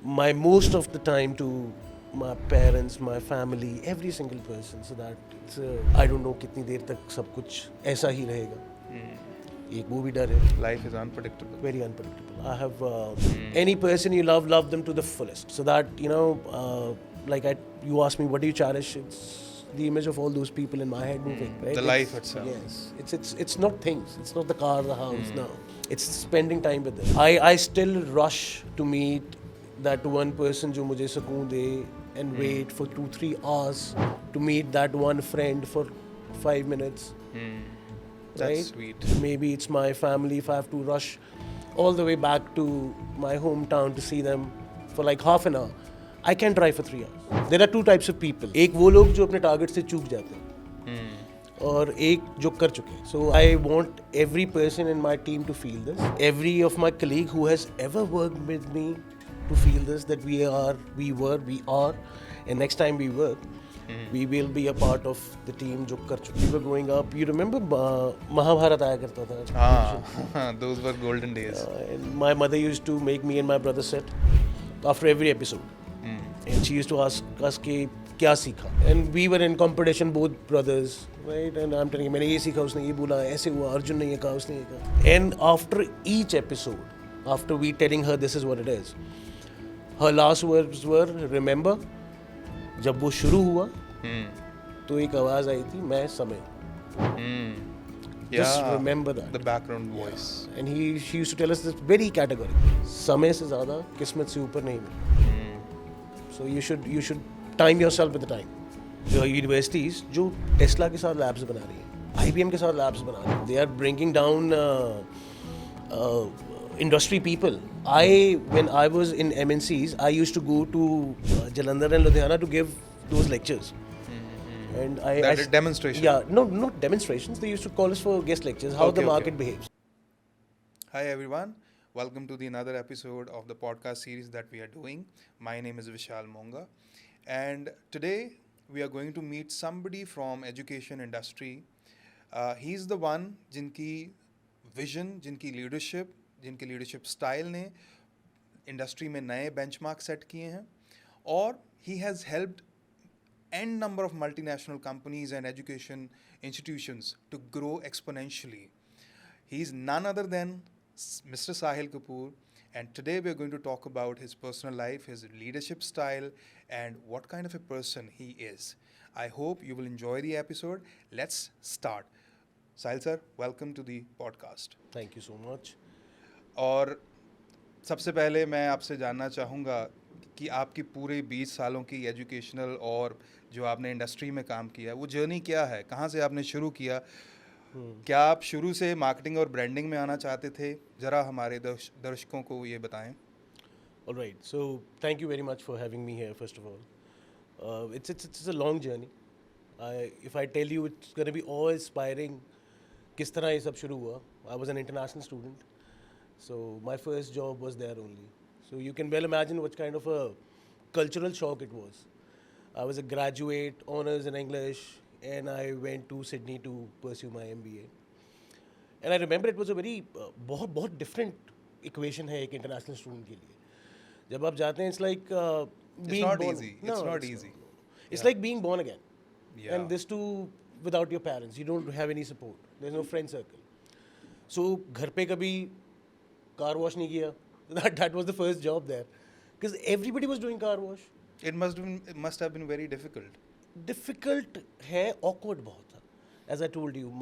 my most of the time to my parents, my family, every single person, so that it's I don't know कितनी देर तक सब कुछ ऐसा ही रहेगा. एक वो भी डर है. Life is unpredictable. Very unpredictable. I have any person you love them to the fullest, so that like you ask me what do you cherish, it's the image of all those people in my head moving, right? The life itself. Yes, it's not things, it's not the car, the house, no, it's spending time with them. I still rush to meet that one person जो मुझे सुकून दे, and wait for 2-3 hours to meet that one friend for 5 minutes. That's Right? sweet. Maybe it's my family if I have to rush all the way back to my hometown to see them for like half an hour. I can drive for 3 hours. There are two types of people. एक वो लोग जो अपने target से चूक जाते हैं और एक जो कर चुके हैं. So I want every person in my team to feel this. Every of my colleague who has ever worked with me to feel this, that we are, and next time we work, we will be a part of the team जो कर चुके. We were growing up. You remember Mahabharat आया करता था. Those were golden days. And my mother used to make me and my brother sit after every episode. And she used to ask us कि क्या सीखा. And we were in competition, both brothers, right? And I'm telling you, मैंने ये सीखा, उसने ये बोला, ऐसे हुआ, अर्जुन ने ये कहा, उसने ये कहा. And after each episode, after we telling her this is what it is, her last words were, remember, जब वो शुरू हुआ तो एक आवाज आई थी, मैं समय. Just remember that. The background voice. And she used to tell us this very categorically. समय से ज़्यादा किस्मत से ऊपर नहीं मिलता. So you should time yourself with the time. जो universities जो टेस्ला के साथ labs बना रही हैं, IBM के साथ labs बना रही हैं, they are bringing down industry people. When I was in MNCs, I used to go to Jalandhar and Ludhiana to give those lectures. And That is demonstration. Yeah, no, not demonstrations. They used to call us for guest lectures, how the market behaves. Hi everyone, welcome to the another episode of the podcast series that we are doing. My name is Vishal Monga, and today we are going to meet somebody from education industry. He's the one जिनकी vision, जिनकी leadership style ने industry में नए benchmark set किए हैं, और he has helped n number of multinational companies and education institutions to grow exponentially. He is none other than Mr. Sahil Kapoor, and today we are going to talk about his personal life, his leadership style, and what kind of a person he is. I hope you will enjoy the episode. Let's start. Sahil sir, welcome to the podcast. Thank you so much. और सबसे पहले मैं आपसे जानना चाहूँगा कि आपकी पूरे 20 सालों की एजुकेशनल और जो आपने इंडस्ट्री में काम किया, वो जर्नी क्या है, कहाँ से आपने शुरू किया, क्या आप शुरू से मार्केटिंग और ब्रांडिंग में आना चाहते थे? ज़रा हमारे दर्शकों को ये बताएं. All right. So thank you very much for having me here. First of all, it's a long journey. If I tell you, it's going to be all inspiring. किस तरह ये सब शुरू हुआ? I was an international student, so my first job was there only. So you can well imagine what kind of a cultural shock it was. I was a graduate, honors in English, and I went to Sydney to pursue my MBA. And I remember it was a very बहुत different equation है एक international student के लिए. जब आप जाते हैं, it's like being not born. easy. No, It's not easy. It's like being born again. Yeah. And this too without your parents. You don't have any support. There's no friend circle. So घर पे कभी car wash नहीं किया. That was the first job there, because everybody was doing car wash. It must have been very difficult. Difficult है, awkward बहुत था. As I told you,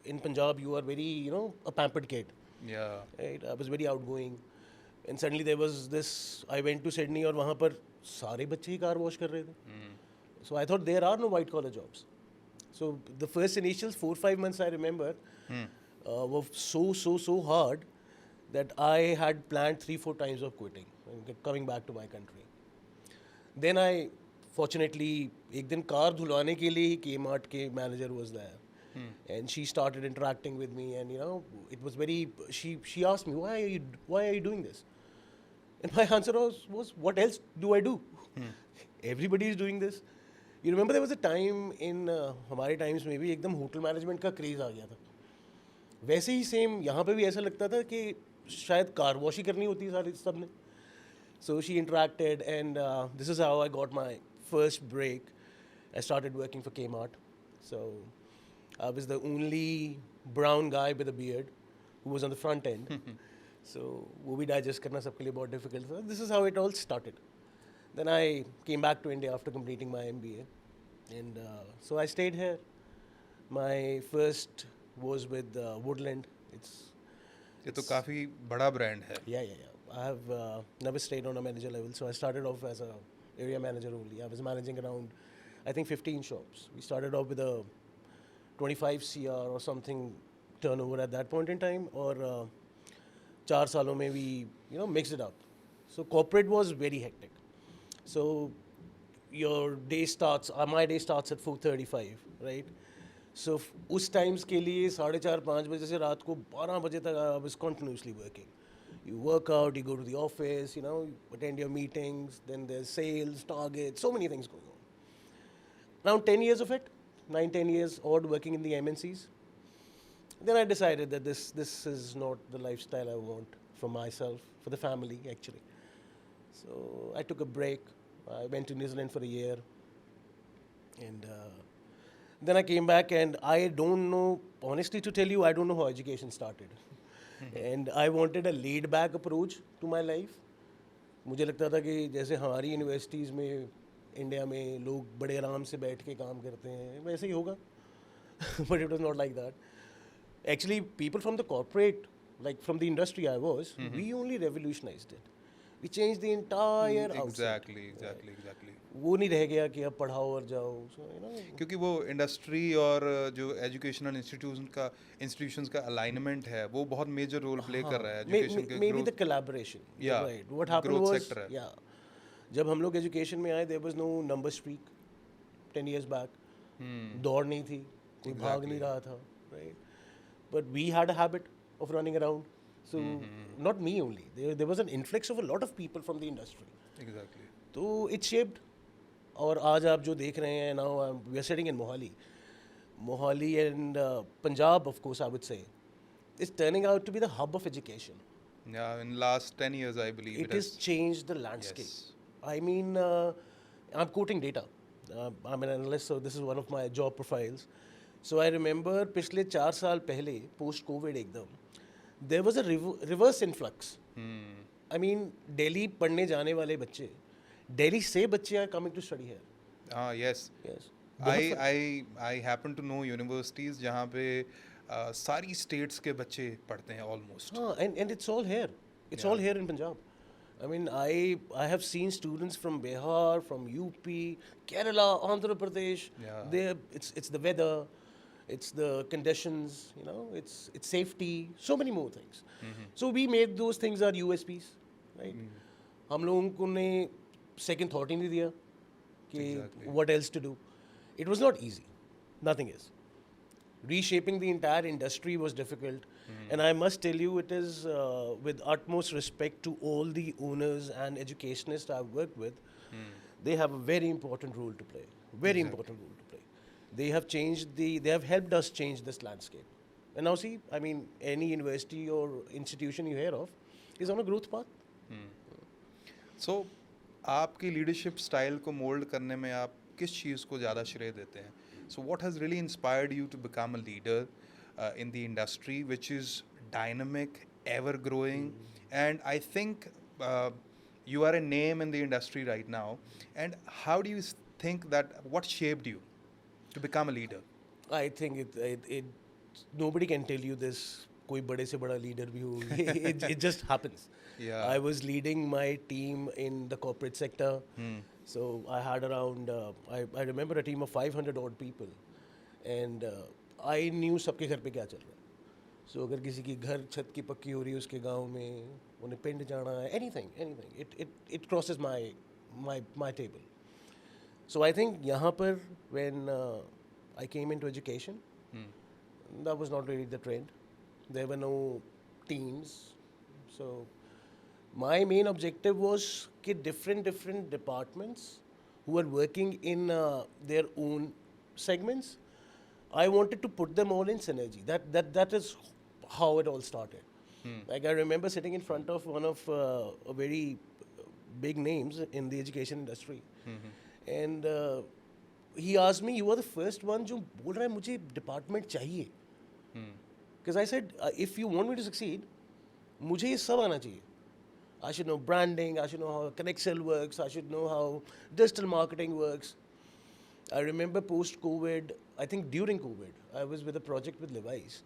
in Punjab you are very a pampered kid. Yeah. Right? I was very outgoing, and suddenly there was this. I went to Sydney और वहाँ पर सारे बच्चे ही car wash कर रहे थे. So I thought there are no white collar jobs. So the first initial 4-5 months I remember were so hard that I had planned 3-4 times of quitting and coming back to my country. Then I fortunately एक दिन car धुलवाने के लिए ही Kmart के manager was there, and she started interacting with me, and it was very. She asked me, why are you doing this? And my answer was what else do I do? Everybody is doing this. You remember there was a time in हमारे times में भी एकदम hotel management का craze आ गया था. वैसे ही same यहाँ पे भी ऐसा लगता था कि शायद कार वॉश ही करनी होती है सारी सब ने. So she interacted, and this is how I got my first break. I started working for Kmart. So I was the only brown guy with a beard who was on the front end. So वो भी digest करना सबके लिए बहुत difficult था. This is how it all started. Then I came back to India after completing my MBA, and so I stayed here. My first was with Woodland. It's ये तो काफी बड़ा ब्रांड है. yeah. I have never stayed on a manager level, so I started off as a area manager only. I was managing around, I think, 15 shops. We started off with a 25 CR or something turnover at that point in time, or 4 सालों में we mixed it up. So corporate was very hectic. So your day starts, my day starts at 4:35, right? So उस times के लिए 4:30-5 बजे से रात को 12 बजे तक I was continuously working. You work out, you go to the office, attend your meetings, then there's sales, targets, so many things going on. Around 10 years of it, 9-10 years odd working in the MNCs. Then I decided that this is not the lifestyle I want for myself, for the family actually. So I took a break. I went to New Zealand for a year. And then I came back, and I don't know, honestly to tell you, I don't know how education started. And I wanted a laid back approach to my life. मुझे लगता था कि जैसे हमारी universities में India में लोग बड़े आराम से बैठ के काम करते हैं वैसे ही होगा. But it was not like that. Actually, people from the corporate, like from the industry I was, we only revolutionized it. We changed the entire outset. Exactly. वो नहीं रह गया कि अब पढ़ाओ और जाओ. So, क्योंकि वो इंडस्ट्री और जो एजुकेशनल इंस्टीट्यूशंस का अलाइनमेंट है वो बहुत मेजर रोल प्ले कर रहा है एजुकेशन के maybe the collaboration. Yeah, Right. What happened growth was, sector है. जब हम लोग एजुकेशन में आए, there was no number streak 10 years back. दौड़ नहीं थी, कोई भाग नहीं रहा था, right? But we had a habit of running around. So not me only. There was an influx of a lot of people from the industry. Exactly. तो it shaped. और आज आप जो देख रहे हैं, now we are sitting in Mohali and Punjab, of course, I would say, is turning out to be the hub of education. Yeah, in last 10 years I believe It has changed the landscape. Yes. I mean, I'm quoting data. I'm an analyst, so this is one of my job profiles. So I remember पिछले 4 साल पहले post COVID एकदम there was a reverse influx. I mean, Delhi पढ़ने जाने वाले बच्चे, Delhi से बच्चे are coming to study here. Yes. Yes. I happen to know universities जहाँ पे सारी states के बच्चे पढ़ते हैं almost. And it's all here. It's all here in Punjab. I mean, I have seen students from Bihar, from UP, Kerala, Andhra Pradesh. Yeah. It's the weather, it's the conditions, it's safety, so many more things. So we made those things our USPs, right? हम लोगों को ने second thought ही नहीं दिया कि what else to do. It was not easy. Nothing is. Reshaping the entire industry was difficult. And I must tell you, it is with utmost respect to all the owners and educationists I've worked with, they have a very important role to play. Very important role to play. They have helped us change this landscape. And now see, I mean, any university or institution you hear of is on a growth path. So, आपकी leadership style को mold करने में आप किस चीज़ को ज़्यादा श्रेय देते हैं? So what has really inspired you to become a leader in the industry, which is dynamic, ever growing, and I think you are a name in the industry right now. And how do you think that what shaped you to become a leader? I think it nobody can tell you this. कोई बड़े से बड़ा leader भी हो. It just happens. Yeah. I was leading my team in the corporate sector. So I had around, I remember a team of 500 odd people. And I knew सबके घर पे क्या चल रहा है. So अगर किसी की घर छत की पक्की हो रही है उसके गांव में, उन्हें पिंड जाना है, anything. It crosses my table. So I think यहाँ पर when I came into education, that was not really the trend. There were no teams. So my main objective was that different departments who are working in their own segments, I wanted to put them all in synergy. That is how it all started. Like I remember sitting in front of one of a very big names in the education industry. And he asked me, you are the first one जो बोल रहा है मुझे department चाहिए. Because I said, if you want me to succeed, मुझे ये सब आना चाहिए. I should know branding, I should know how Connexel works, I should know how digital marketing works. I remember post-COVID, I think during COVID, I was with a project with Levi's.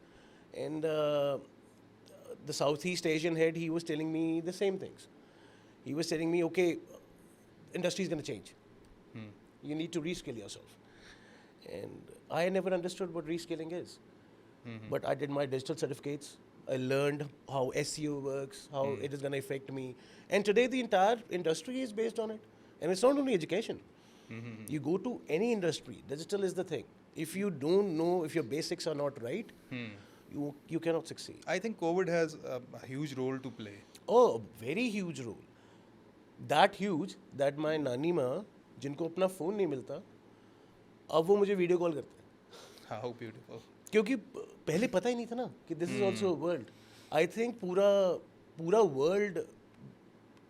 And the Southeast Asian head, he was telling me the same things. He was telling me, okay, industry is going to change. You need to reskill yourself. And I never understood what reskilling is. But I did my digital certificates. I learned how SEO works, how it is going to affect me. And today the entire industry is based on it. And it's not only education. You go to any industry, digital is the thing. If you don't know, if your basics are not right, you cannot succeed. I think COVID has a huge role to play. Oh, a very huge role. That huge that my नानी माँ जिनको अपना phone नहीं मिलता अब वो मुझे video call करते हैं. How beautiful. क्योंकि पहले पता ही नहीं था ना कि this is also world. I think पूरा world,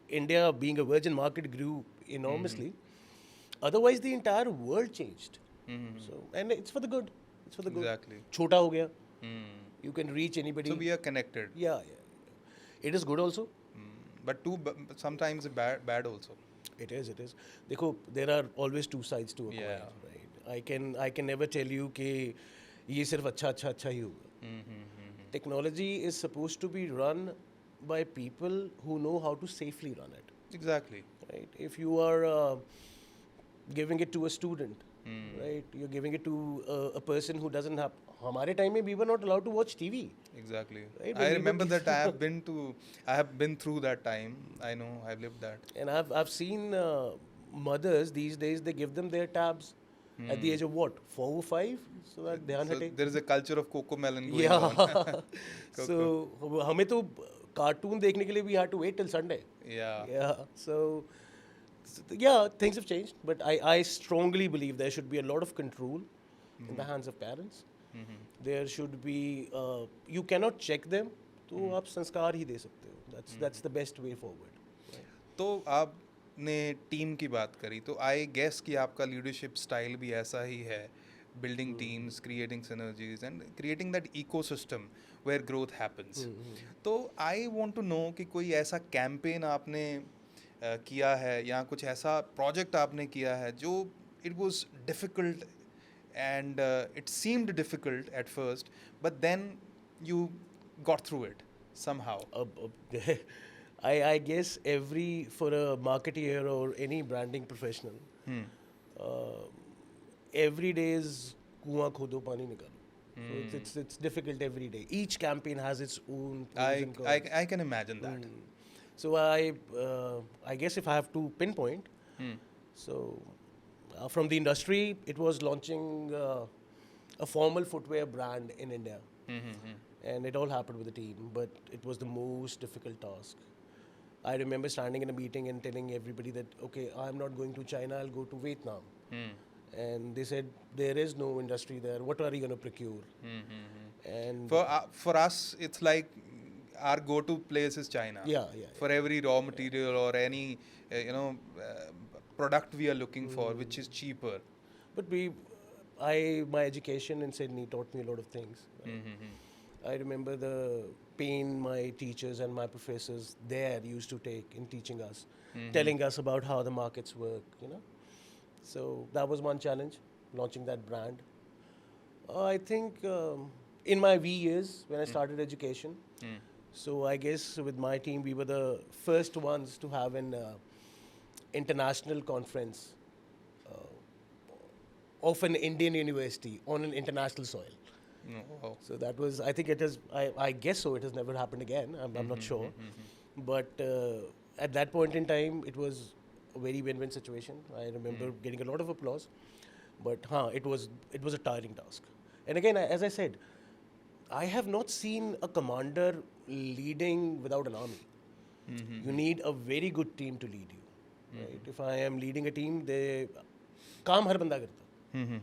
India being a virgin market grew enormously. Otherwise the entire world changed. So and it's for the good. It's for the good. Exactly. छोटा हो गया. You can reach anybody. So we are connected. Yeah. It is good also. But sometimes bad also. It is. देखो, there are always two sides to a coin, Yeah. right? I can never tell you कि ये सिर्फ अच्छा ही होगा. Technology is supposed to be run by people who know how to safely run it. Exactly. Right? If you are giving it to a student, right? You're giving it to a person who doesn't have. हमारे time में we were not allowed to watch TV. Exactly. Right? I remember that I have been through that time. I know, I've lived that. And I've seen mothers these days, they give them their tabs at the age of what, 4 or 5, so that ध्यान So हटे. there is a culture of Cocomelon going Yeah. on. So हमें तो cartoon देखने के लिए we had to wait till Sunday. Yeah. Yeah. So yeah, things have changed, but I strongly believe there should be a lot of control in the hands of parents. There should be you cannot check them, तो आप संस्कार ही दे सकते हो. That's the best way forward. तो आपने team की बात करी, तो आई गेस कि आपका लीडरशिप स्टाइल भी ऐसा ही है, building teams, creating synergies and creating that ecosystem where growth happens. तो आई वांट टू नो कि कोई ऐसा कैंपेन आपने किया है या कुछ ऐसा प्रोजेक्ट आपने किया है जो it was difficult and it seemed difficult at first, but then you got through it somehow. I guess for a marketeer or any branding professional, every day is कुआं खोदो पानी निकालो. So it's difficult every day. Each campaign has its own pros and cons. I can imagine that. So I guess if I have to pinpoint, so from the industry, it was launching a formal footwear brand in India. And it all happened with the team, but it was the most difficult task. I remember standing in a meeting and telling everybody that, okay, I'm not going to China, I'll go to Vietnam. And they said, there is no industry there, what are you going to procure? And For us, it's like our go-to place is China. Yeah. For every raw material or any, product we are looking for, which is cheaper. But my education in Sydney taught me a lot of things. I remember the pain my teachers and my professors there used to take in teaching us, telling us about how the markets work, So that was one challenge, launching that brand. I think in my V years, when I started education, so I guess with my team, we were the first ones to have an international conference of an Indian university on an international soil. Oh. So that was, I think it is, I guess so, it has never happened again, I'm not sure. But at that point in time, it was a very win-win situation. I remember getting a lot of applause, but it was a tiring task. And again, as I said, I have not seen a commander leading without an army. You need a very good team to lead you. Right? If I am leading a team, काम हर बंदा करता.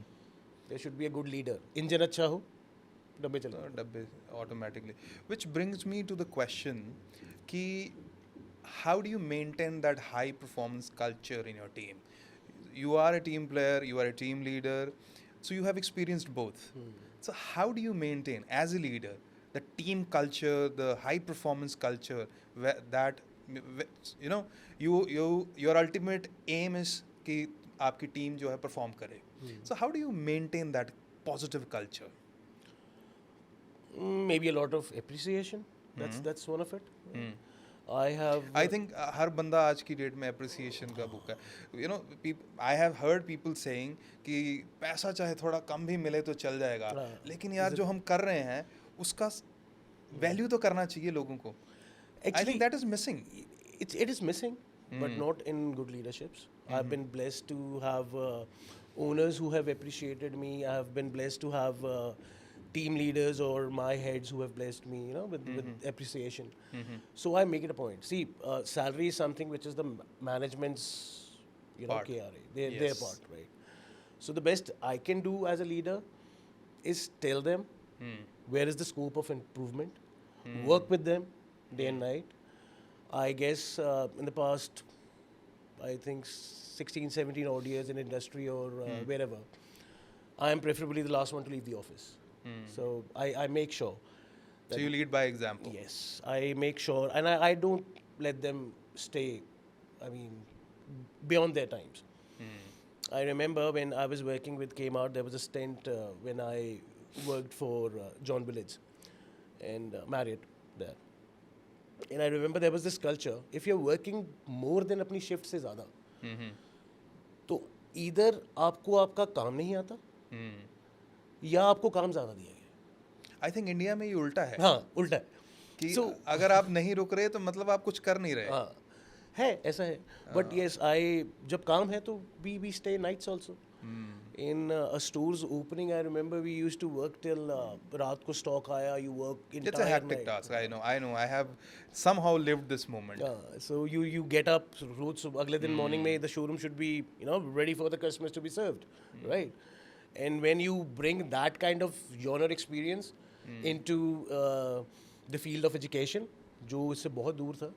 There should be a good leader. Engine अच्छा हो, डब्बे चलते. Dabbe automatically. Which brings me to the question कि how do you maintain that high performance culture in your team? You are a team player, you are a team leader, so you have experienced both. So how do you maintain as a leader the team culture, the high performance culture that you know your ultimate aim is कि आपकी team जो है perform करे. So how do you maintain that positive culture? Maybe a lot of appreciation. That's one of it. Hmm. I have. I think हर बंदा आज की date में appreciation का भूखा है. You know, I have heard people saying कि पैसा चाहे थोड़ा कम भी मिले तो चल जाएगा, लेकिन यार जो हम कर रहे हैं उसका वैल्यू तो करना चाहिए लोगों को. I think that is missing. It is missing, but not in good leaderships. I've been blessed to have owners who have appreciated me. I have been blessed to have team leaders or my heads who have blessed me, with appreciation. So I make it a point. See, salary is something which is the management's, Part. KRA, their Yes. part, right? So the best I can do as a leader is tell them where is the scope of improvement, work with them day and night. I guess in the past, I think 16, 17 odd years in industry or wherever, I am preferably the last one to leave the office. So I make sure. So you lead by example. Yes, I make sure, and I don't let them stay, I mean, beyond their times. I remember when I was working with Kmart, there was a stint when I worked for John Billets and Marriott there. And I remember there was this culture, if you're working more than अपनी shift से ज़्यादा, तो either आपको आपका काम नहीं आता या आपको काम ज़्यादा दिया गया. I think इंडिया में ये उल्टा है हाँ, उल्टा है. कि So, अगर आप नहीं रुक रहे तो मतलब आप कुछ कर नहीं रहे. हाँ, है ऐसा है. But yes, जब काम है तो we stay nights also. In a store's opening, I remember we used to work till रात को stock आया, you work entire It's a hectic night. task. I know. I have somehow lived this moment. So you get up रोज सुबह अगले दिन morning में the showroom should be ready for the customers to be served, right? And when you bring that kind of genre experience into the field of education, जो इससे बहुत दूर था,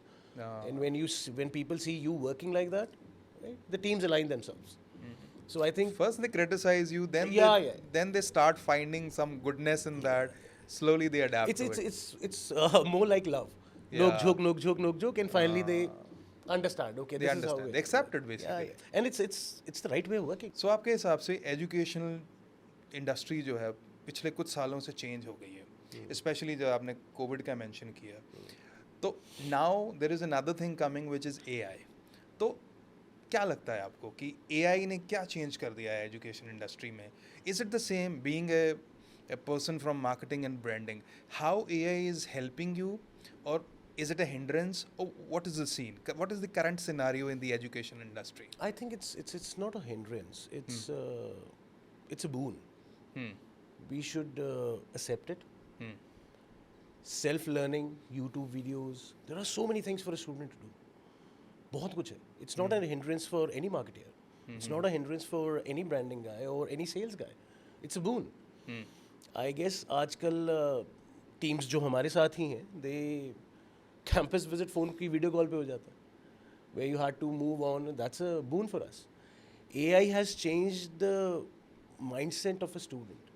and when people see you working like that, right, the teams align themselves. So I think First they criticize you, then then they start finding some goodness in that. Slowly they adapt to it. it's more like love. Yeah. Nok jhok, and finally they understand. Okay, They this understand. is how They accept it basically. Yeah. And it's the right way of working. So आपके हिसाब से educational industry जो है पिछले कुछ सालों से change हो गई है, स्पेशली जब आपने कोविड का मेंशन किया, तो now there is another thing coming which is AI. तो क्या लगता है आपको कि एआई ने क्या चेंज कर दिया है एजुकेशन इंडस्ट्री में? Is it the same being a person from marketing and branding, how AI is helping you, or is it a hindrance, or what is the scene, what is the current scenario in the education industry? I think it's not a hindrance. It's a boon. We should accept it. Self-learning, YouTube videos. There are so many things for a student to do. बहुत कुछ है. It's not a hindrance for any marketer. It's not a hindrance for any branding guy or any sales guy. It's a boon. I guess आजकल teams जो हमारे साथ ही हैं, they campus visit phone की video call पे हो जाता है. Where you had to move on, that's a boon for us. AI has changed the mindset of a student.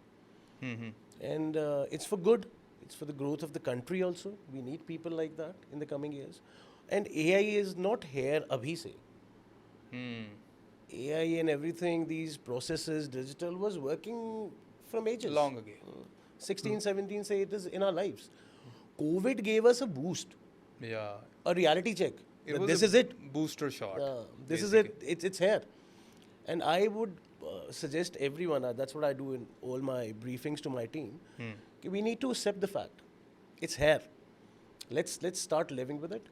And it's for good. It's for the growth of the country also. We need people like that in the coming years. And AI is not here abhi se. AI and everything, these processes, digital was working from ages. Long ago. 16, 17 say it is in our lives. COVID gave us a boost, Yeah. a reality check. It that was this a is it. booster shot. This is it. It's here. And I would suggest everyone, that's what I do in all my briefings to my team, कि we need to accept the fact. It's here. Let's start living with it.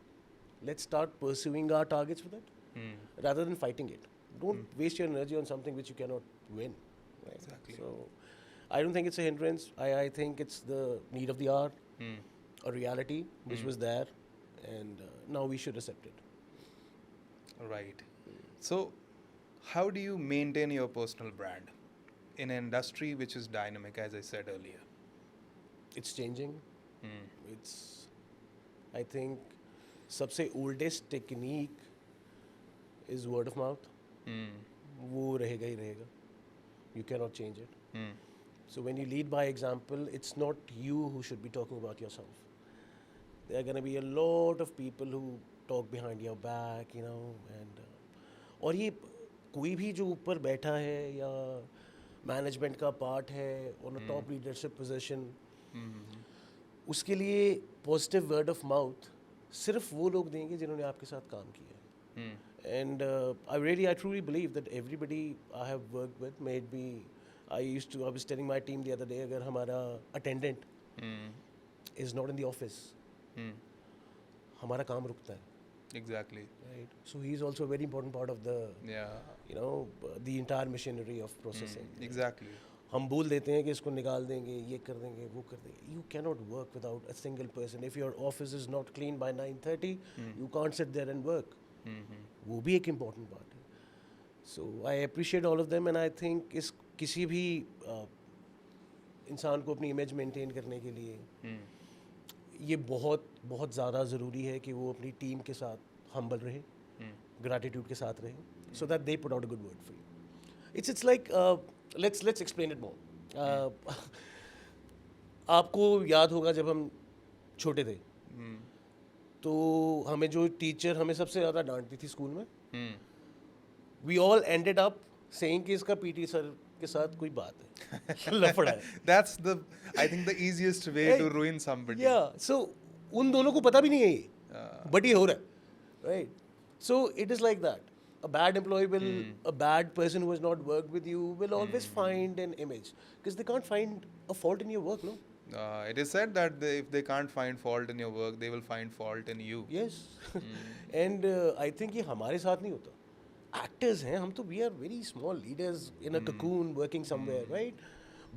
Let's start pursuing our targets with it, rather than fighting it. Don't waste your energy on something which you cannot win. Right? Exactly. So I don't think it's a hindrance. I think it's the need of the hour, a reality which was there, and now we should accept it. Right. So how do you maintain your personal brand in an industry which is dynamic, as I said earlier? It's changing. It's, I think, सबसे oldest technique is word of mouth. वो रहेगा ही रहेगा. You cannot change it. So when you lead by example, it's not you who should be talking about yourself. There are going to be a lot of people who talk behind your back, you know, and और ये कोई भी जो ऊपर बैठा है या management का पार्ट है on a top leadership position, उसके लिए पॉजिटिव वर्ड ऑफ माउथ सिर्फ वो लोग देंगे जिन्होंने आपके साथ काम किया है. And I truly believe that everybody I have worked with, I was telling my team the other day, अगर हमारा attendant is not in the office, हमारा काम रुकता है. Exactly. Right. So he is also a very important part of the, you know, the entire machinery of processing. Exactly. हम बोल देते हैं कि इसको निकाल देंगे, ये कर देंगे, वो कर देंगे. You cannot work without a single person. If your office is not clean by 9:30, you can't sit there and work. वो भी एक इम्पॉर्टेंट पार्ट है. So I appreciate all of them and I think इस किसी भी इंसान को अपनी इमेज मेंटेन करने के लिए ये बहुत बहुत ज़्यादा ज़रूरी है कि वो अपनी टीम के साथ हम्बल रहे, ग्रैटिट्यूड के साथ रहे, so that they put out a good word for you. It's like let's explain it more. आपको याद होगा जब हम छोटे थे तो हमें जो टीचर हमें सबसे ज़्यादा डांटती थी स्कूल में, we all ended up saying कि इसका पीटी सर के साथ कोई बात है, लफड़ा है. That's the, I think, the easiest way to ruin somebody. Yeah, so उन दोनों को पता भी नहीं है ये, बट ये हो रहा है, right? So it is like that. A bad employee will, a bad person who has not worked with you will always find an image because they can't find a fault in your work, no? It is said that if they can't find fault in your work, they will find fault in you. Yes. And I think ये हमारे साथ नहीं होता. Actors हैं हम तो, we are very small leaders in a cocoon working somewhere, right?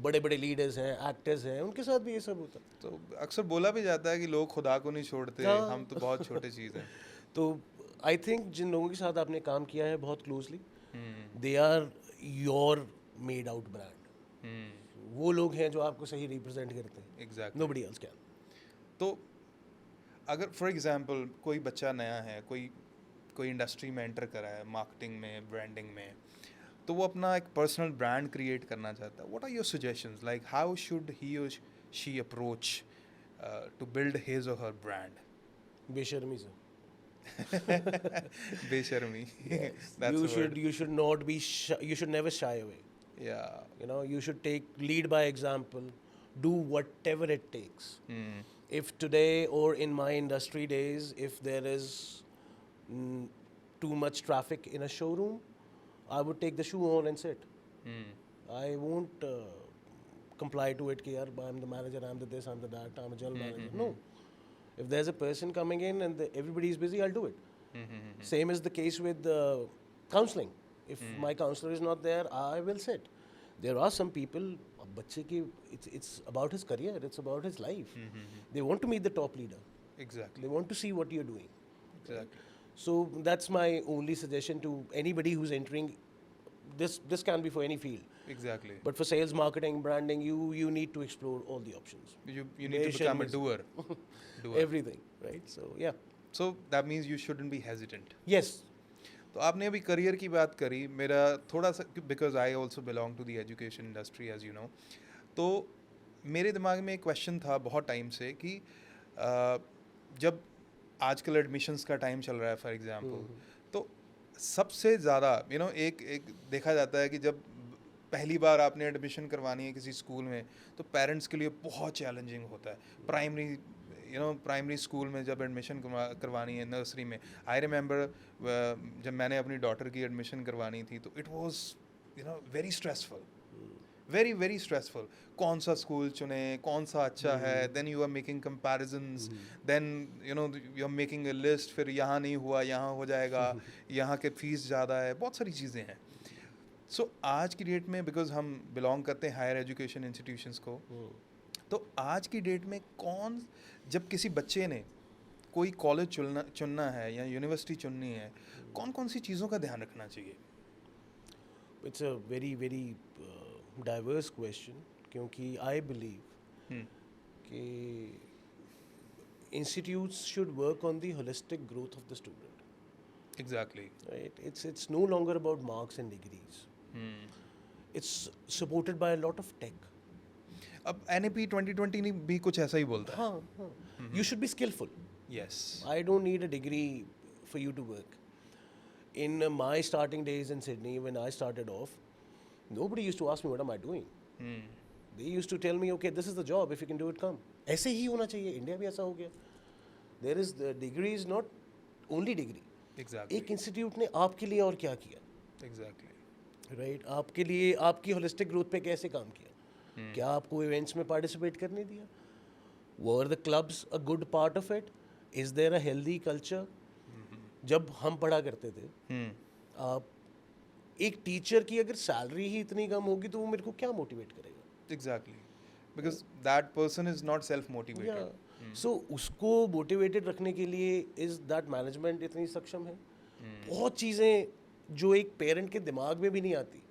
बड़े बड़े लीडर्स हैं, एक्टर्स हैं, उनके साथ भी ये सब होता है. तो अक्सर बोला भी जाता है कि लोग खुदा को नहीं छोड़ते, हम तो बहुत छोटे चीज़ हैं. तो आई थिंक जिन लोगों के साथ आपने काम किया है बहुत closely, they are your made out brand. वो लोग हैं जो आपको सही रिप्रेजेंट करते हैं. Exactly. Nobody else can. तो अगर फॉर एग्जांपल कोई बच्चा नया है, कोई इंडस्ट्री में एंटर करा है, मार्केटिंग में, ब्रांडिंग में, तो वो अपना एक पर्सनल ब्रांड क्रिएट करना चाहता है. What are your suggestions, like how should he और she approach to build his और हर ब्रांड? बेशर्मी से. बेशर्मी. You should not be shy, you should never shy away. Yeah. You know, you should lead by example, do whatever it takes. If today or in my industry days, if there is too much traffic in a showroom, I would take the shoe on and sit. I won't comply to it कि यार I'm the manager, I'm the this, I'm the that, I'm a general manager. No. If there's a person coming in and everybody is busy, I'll do it. Same is the case with counseling. If my counselor is not there, I will sit. There are some people, बच्चे की, it's about his career, it's about his life. They want to meet the top leader. Exactly. They want to see what you're doing. Exactly. So that's my only suggestion to anybody who's entering. This can be for any field. Exactly. But for sales, marketing, branding, you need to explore all the options. You need to become a doer. Everything, right? So yeah. So that means you shouldn't be hesitant. Yes. तो आपने अभी career की बात करी, मेरा थोड़ा सा, because I also belong to the education industry as you know, तो मेरे दिमाग में एक क्वेश्चन था बहुत टाइम से कि जब आजकल एडमिशन्स का टाइम चल रहा है फॉर एग्जांपल, तो सबसे ज़्यादा एक देखा जाता है कि जब पहली बार आपने एडमिशन करवानी है किसी स्कूल में, तो पेरेंट्स के लिए बहुत चैलेंजिंग होता है. प्राइमरी स्कूल में जब एडमिशन करवानी है, नर्सरी में, आई रिमेंबर जब मैंने अपनी डॉटर की एडमिशन करवानी थी, तो it was very stressful, very very stressful. कौन सा स्कूल चुने, कौन सा अच्छा है, then you are making comparisons, then you are making a list, फिर यहाँ नहीं हुआ, यहाँ हो जाएगा, यहाँ के फीस ज़्यादा है, बहुत सारी चीज़ें हैं. सो आज की डेट में, बिकॉज हम बिलोंग करते हैं हायर एजुकेशन इंस्टीट्यूशंस को, तो आज की डेट में जब किसी बच्चे ने कोई कॉलेज चुनना है या यूनिवर्सिटी चुननी है, कौन कौन सी चीज़ों का ध्यान रखना चाहिए? It's a very very diverse question, क्योंकि आई बिलीव कि institutes should work on the holistic growth of the student. Exactly. Right? It's no longer about marks and degrees. It's supported by a lot of tech. अब NAP 2020 नहीं भी कुछ ऐसा ही बोलता है. हाँ, हाँ. You should be skillful. Yes. I don't need a degree for you to work. In my starting days in Sydney, when I started off, nobody used to ask me what am I doing. They used to tell me, okay, this is the job. If you can do it, come. ऐसे ही होना चाहिए. India भी ऐसा हो गया. There is the degree is not only degree. Exactly. एक institute ने आपके लिए और क्या किया, Exactly. राइट? आपके लिए आपकी होलिस्टिक ग्रोथ पे कैसे काम किया? क्या आपको इवेंट्स में पार्टिसिपेट करने दिया? Were the clubs a good part of it? Is there a healthy culture? जब हम पढ़ा करते थे, आप एक टीचर की अगर सैलरी ही इतनी कम होगी तो वो मेरे को क्या मोटिवेट करेगा? Exactly. Because that person is not self-motivated. सो उसको मोटिवेटेड रखने के लिए इज दैट मैनेजमेंट इतनी सक्षम है? बहुत चीज़ें जो एक पेरेंट के दिमाग में भी नहीं आती.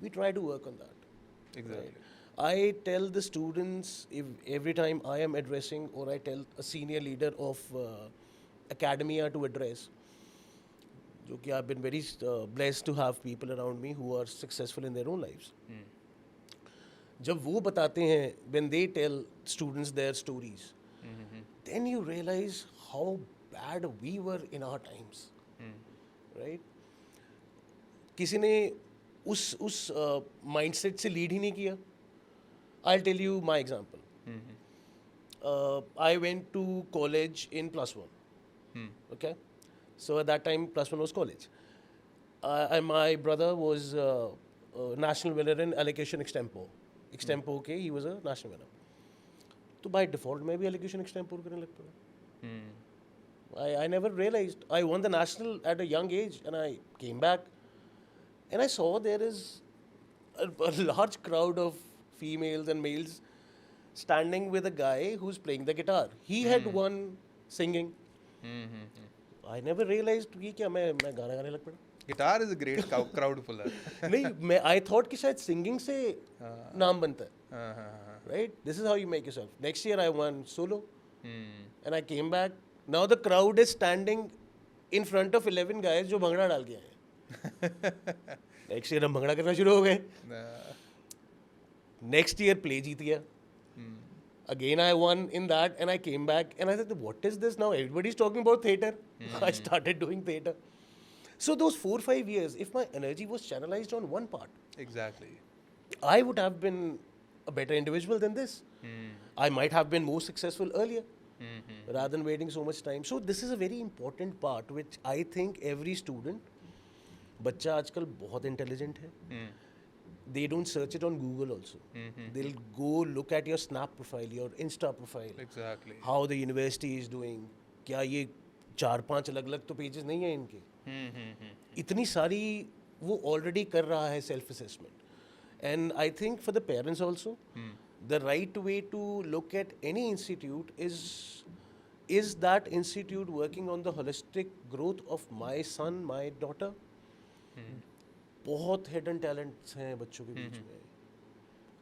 We try to work on that. Exactly. I tell the students every time I am addressing, or I tell a senior leader of academia to address, जो कि I've been very blessed to have people around me who are successful in their own lives. जब वो बताते हैं, when they tell students their stories, then you realize how bad we were in our times, right? किसी ने उस mindset से lead ही नहीं किया. I'll tell you my example. I went to college in +1. Okay, so at that time +1 was college. And my brother was a national winner in allocation extempo. Extempo के he was a national winner. तो by default मैं भी allocation extempo करने लग पड़ा. I never realized I won the national at a young age, and I came back and I saw there is a large crowd of females and males standing with a guy who's playing the guitar. He had won singing. I never realized कि क्या मैं गाना गाने लग पड़ा. Guitar is a great crowd puller. नहीं, मैं I thought कि शायद singing से नाम बनता है. Right? This is how you make yourself. Next year I won solo, and I came back. Now the crowd is standing in front of 11 guys जो भंगड़ा डाल के आए. Next year हम भंगड़ा करना शुरू हो गए. Next year play जीत गया. Again I won in that, and I came back and I said, what is this now? Everybody's talking about theatre. I started doing theatre. So those 4-5 years, if my energy was channelized on one part, Exactly. I would have been a better individual than this. I might have been more successful earlier rather than waiting so much time. So this is a very important part which I think every student, बच्चा आजकल बहुत intelligent है. They don't search it on Google also. They'll go look at your Snap profile, your Insta profile. Exactly. How the university is doing. क्या ये 4-5 अलग-अलग तो pages नहीं हैं इनके. इतनी सारी वो already कर रहा है self assessment. And I think for the parents also, the right way to look at any institute is that institute working on the holistic growth of my son, my daughter? बहुत hidden talents हैं बच्चों के बीच में,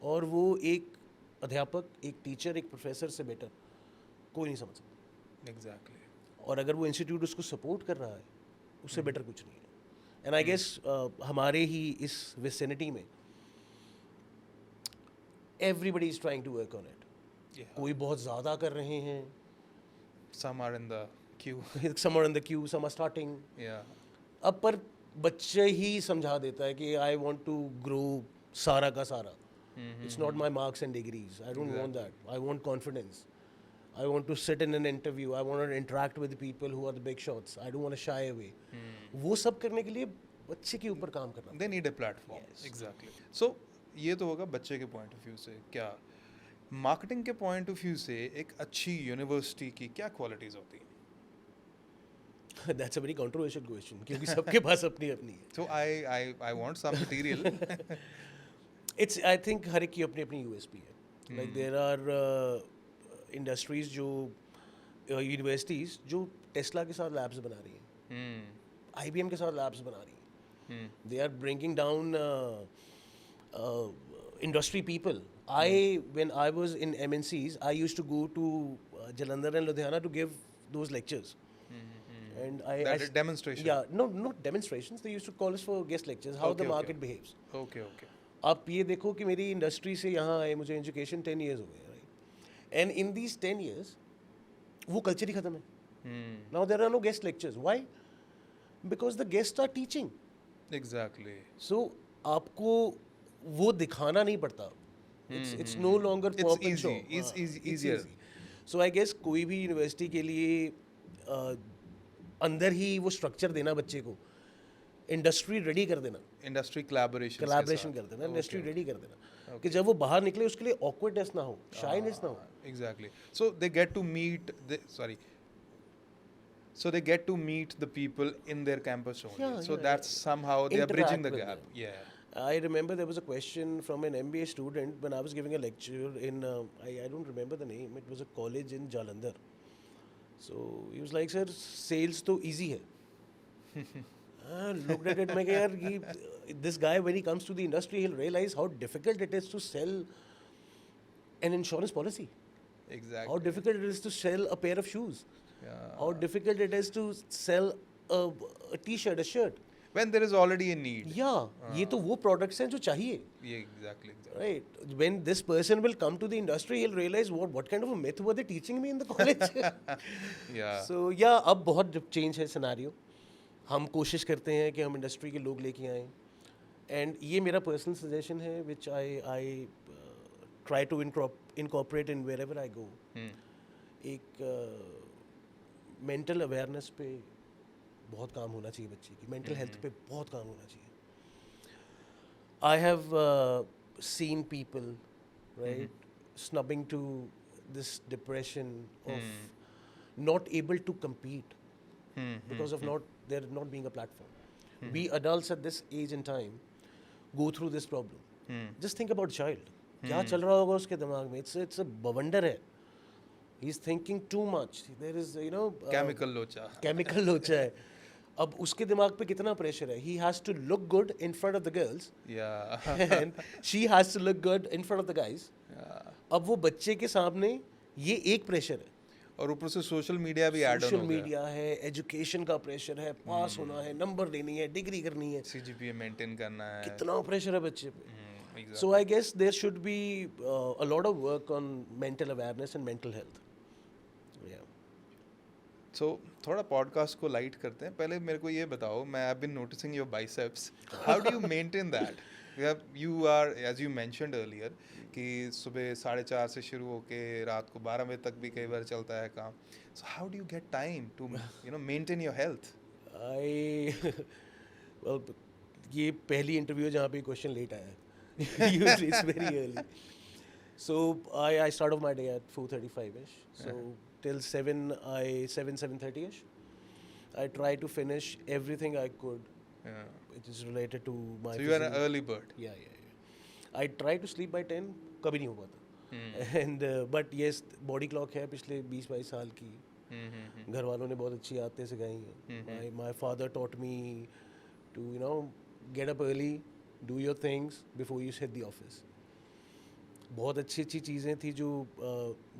और वो एक अध्यापक, एक टीचर, एक प्रोफेसर से बेटर कोई नहीं समझ सकता. Exactly. और अगर वो इंस्टीट्यूट उसको सपोर्ट कर रहा है, उससे बेटर कुछ नहीं है. एंड आई गेस हमारे ही इस विसिनिटी में everybody is trying to work on it. Yeah. कोई बहुत ज़्यादा कर रहे हैं, Some are in the queue. Some are in the queue, some are starting. Yeah. अब पर बच्चे ही समझा देता है कि आई वांट टू ग्रो सारा का सारा. It's not my marks and degrees. I don't want that. I want confidence. I want to sit in an interview. I want to interact with the people who are the big shots. I don't want to shy away. वो सब करने के लिए बच्चे के ऊपर काम करना. They need a platform. Exactly. So ये तो होगा बच्चे के पॉइंट ऑफ व्यू से. क्या मार्केटिंग के पॉइंट ऑफ व्यू से एक अच्छी यूनिवर्सिटी की क्या क्वालिटीज होती हैं? That's a very controversial question क्योंकि सबके पास अपनी अपनी है. So I want some material. It's I think हर एक की अपनी अपनी USP है. Like there are इंडस्ट्रीज जो यूनिवर्सिटीज़ जो टेस्ला के साथ लैब्स बना रही हैं, IBM के साथ लैब्स बना रही हैं. They are bringing down industry people. When I was in MNCs, I used to go to Jalandhar and Ludhiana to give those lectures. And That demonstration. Yeah, no, not demonstrations. They used to call us for guest lectures, how the Okay, market behaves. Okay. आप ये देखो कि मेरी industry से यहाँ आए मुझे education 10 years हो गए, right, and in these 10 years वो कल्चर ही खत्म है. Now there are no guest lectures. Why? Because the guest are teaching. Exactly. So आपको वो दिखाना नहीं पड़ता. It's no longer It's pop and easy. Show. It's easier. So I guess कोई भी यूनिवर्सिटी के लिए अंदर ही वो स्ट्रक्चर देना बच्चे को, इंडस्ट्री रेडी कर देना, Industry collaboration. कोलैबोरेशन कर देना, इंडस्ट्री रेडी कर देना, कि जब वो बाहर निकले उसके लिए ऑकवर्डनेस ना हो, शाइनेस ना हो. Exactly. So they get to meet So they get to meet the people in their campus only. Yeah, So yeah, that's somehow they are bridging the Interact with gap. them. Yeah. I remember there was a question from an MBA student when I was giving a lecture in, I don't remember the name, it was a college in Jalandhar. So he was like, sir, sales to easy hai. I looked at it, मैं कहा, यार, this guy when he comes to the industry he'll realize how difficult it is to sell an insurance policy. Exactly. How difficult it is to sell a pair of shoes. Yeah. How difficult it is to sell a t-shirt, a shirt. When there is already a need. Yeah, ये तो वो products हैं जो चाहिए. Yeah, exactly. Right. When this person will come to the industry, he'll realize what kind of a myth were they teaching me in the college. Yeah. So yeah, अब बहुत change है scenario. हम कोशिश करते हैं कि हम इंडस्ट्री के लोग लेके आएं. And ये मेरा personal suggestion है, which I try to incorporate in wherever I go. एक mental awareness पे बहुत काम होना चाहिए बच्चे की, mental health पे बहुत काम होना चाहिए. I have seen people, right, snubbing to this depression of not able to compete because of there not being a platform. We adults at this age and time go through this problem. Just think about child. क्या चल रहा होगा उसके दिमाग में? It's a बवंडर है. He's thinking too much. There is, Chemical locha. chemical लोचा है. अब उसके दिमाग पे कितना प्रेशर है? He has to look good in front of the girls. Yeah. And she has to look good in front of the guys. Yeah. अब वो बच्चे के सामने ये एक प्रेशर है. और ऊपर से सोशल मीडिया भी ऐड सोशल हो गया. मीडिया है, एजुकेशन का प्रेशर है, पास होना है, नंबर लेनी है, डिग्री करनी है, CGPA मेंटेन करना है. कितना प्रेशर है बच्चे पे. Exactly. So I guess there should be a lot of work on mental awareness and mental health. Yeah. So थोड़ा पॉडकास्ट को लाइट करते हैं. पहले मेरे को ये बताओ, मैं I been noticing your biceps. How do you maintain that? You are, as you mentioned earlier, कि सुबह 4:30 से शुरू होके रात को 12 बजे तक भी कई बार चलता है काम. So how do you get time to maintain your health? Well, ये पहली इंटरव्यू जहाँ पे क्वेश्चन लेट आया है. Usually it's very early. So I start off my day at 4:35ish. So till 7:30ish, I try to finish everything I could. Yeah. It is related to my. So you are an early bird. Yeah. I try to sleep by 10. कभी नहीं हो पाता. And but yes, body clock है पिछले 20-22 साल की. घर वालों ने बहुत अच्छी आदतें सिखाई हैं. My father taught me to get up early, do your things before you hit the office. बहुत अच्छी अच्छी चीज़ें थी जो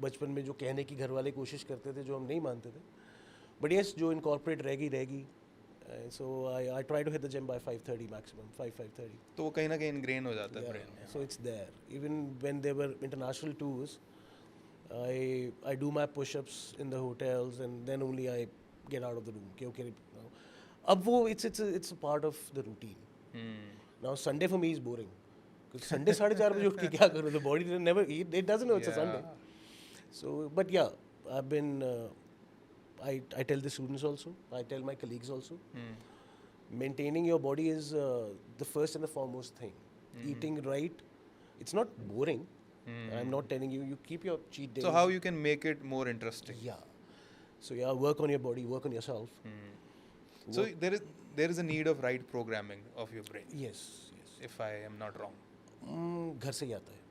बचपन में जो कहने की घर वाले कोशिश करते थे जो हम नहीं मानते थे. But yes, जो incorporate रहेगी. So I try to hit the gym by 5:30 maximum, 5:30. तो वो कहीं ना कहीं ingrain हो जाता है brain में. So it's there. Even when there were international tours, I do my push-ups in the hotels and then only I get out of the room. Okay. अब वो it's a part of the routine. Now Sunday for me is boring. Because Sunday 4:30 बजे उठ के क्या करूँ? The body it doesn't know it's a Sunday. So but yeah, I've been. I tell the students also. I tell my colleagues also. Maintaining your body is the first and the foremost thing. Eating right. It's not boring. I'm not telling you. You keep your cheat days. So how you can make it more interesting? Yeah. So yeah, work on your body. Work on yourself. So there is a need of right programming of your brain. Yes. If I am not wrong. घर से ही आता है.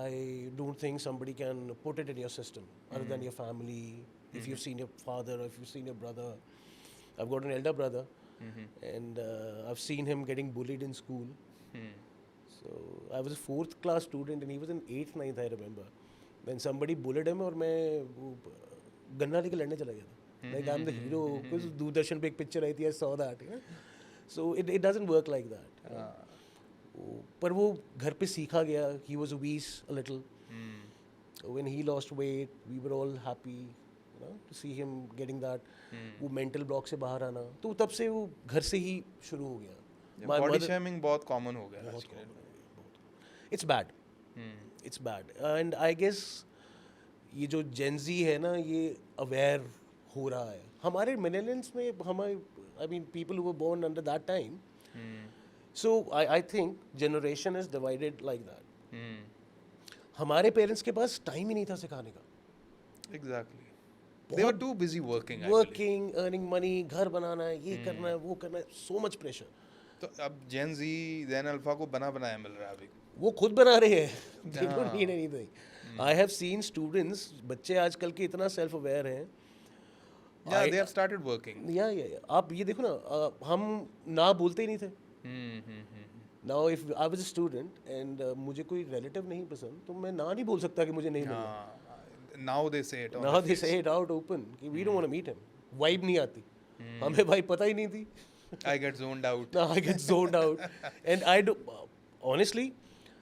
I don't think somebody can put it in your system other than your family. If you've seen your father or if you've seen your brother. I've got an elder brother and I've seen him getting bullied in school. So I was a 4th class student and he was in 8th, 9th, I remember. Then somebody bullied him और मैं वो गन्ना लेके लड़ने चला गया था. Like I'm the hero. कुछ दूरदर्शन पे एक पिक्चर आई थी, I saw that. So it doesn't work like that. पर वो घर पे सीखा गया. He was obese a little. When he lost weight, we were all happy, to see him getting that. वो mental block से बाहर आना. तो तब से वो घर से ही शुरू हो गया. बॉडी शेमिंग बहुत कॉमन हो गया आजकल. It's bad. It's bad. And I guess ये जो Gen Z है ना, ये aware हो रहा है. हमारे millennials में हमारे, I mean people who were born under that time. So I think generation is divided like that. हमारे पेरेंट्स के पास टाइम ही नहीं था सिखाने का. Exactly. They were too busy working. Working, earning money, घर बनाना है, ये करना है, वो करना है, so much pressure. तो अब Gen Z, Gen Alpha को बना बनाया मिल रहा है अभी. वो खुद बना रहे हैं. They don't need anything. I have seen students, बच्चे आजकल के इतना self aware हैं. Yeah, they have started working. Yeah. आप ये देखो ना, हम ना बोलते ही नहीं थे. Now if I was a student and मुझे कोई relative नहीं पसंद, तो मैं ना नहीं बोल सकता कि मुझे नहीं मिलना. Now they say it. Now they say it out open कि we don't want to meet him. Vibe नहीं आती. हमें vibe पता ही नहीं थी. I get zoned out. No, I get zoned out. And I do, honestly,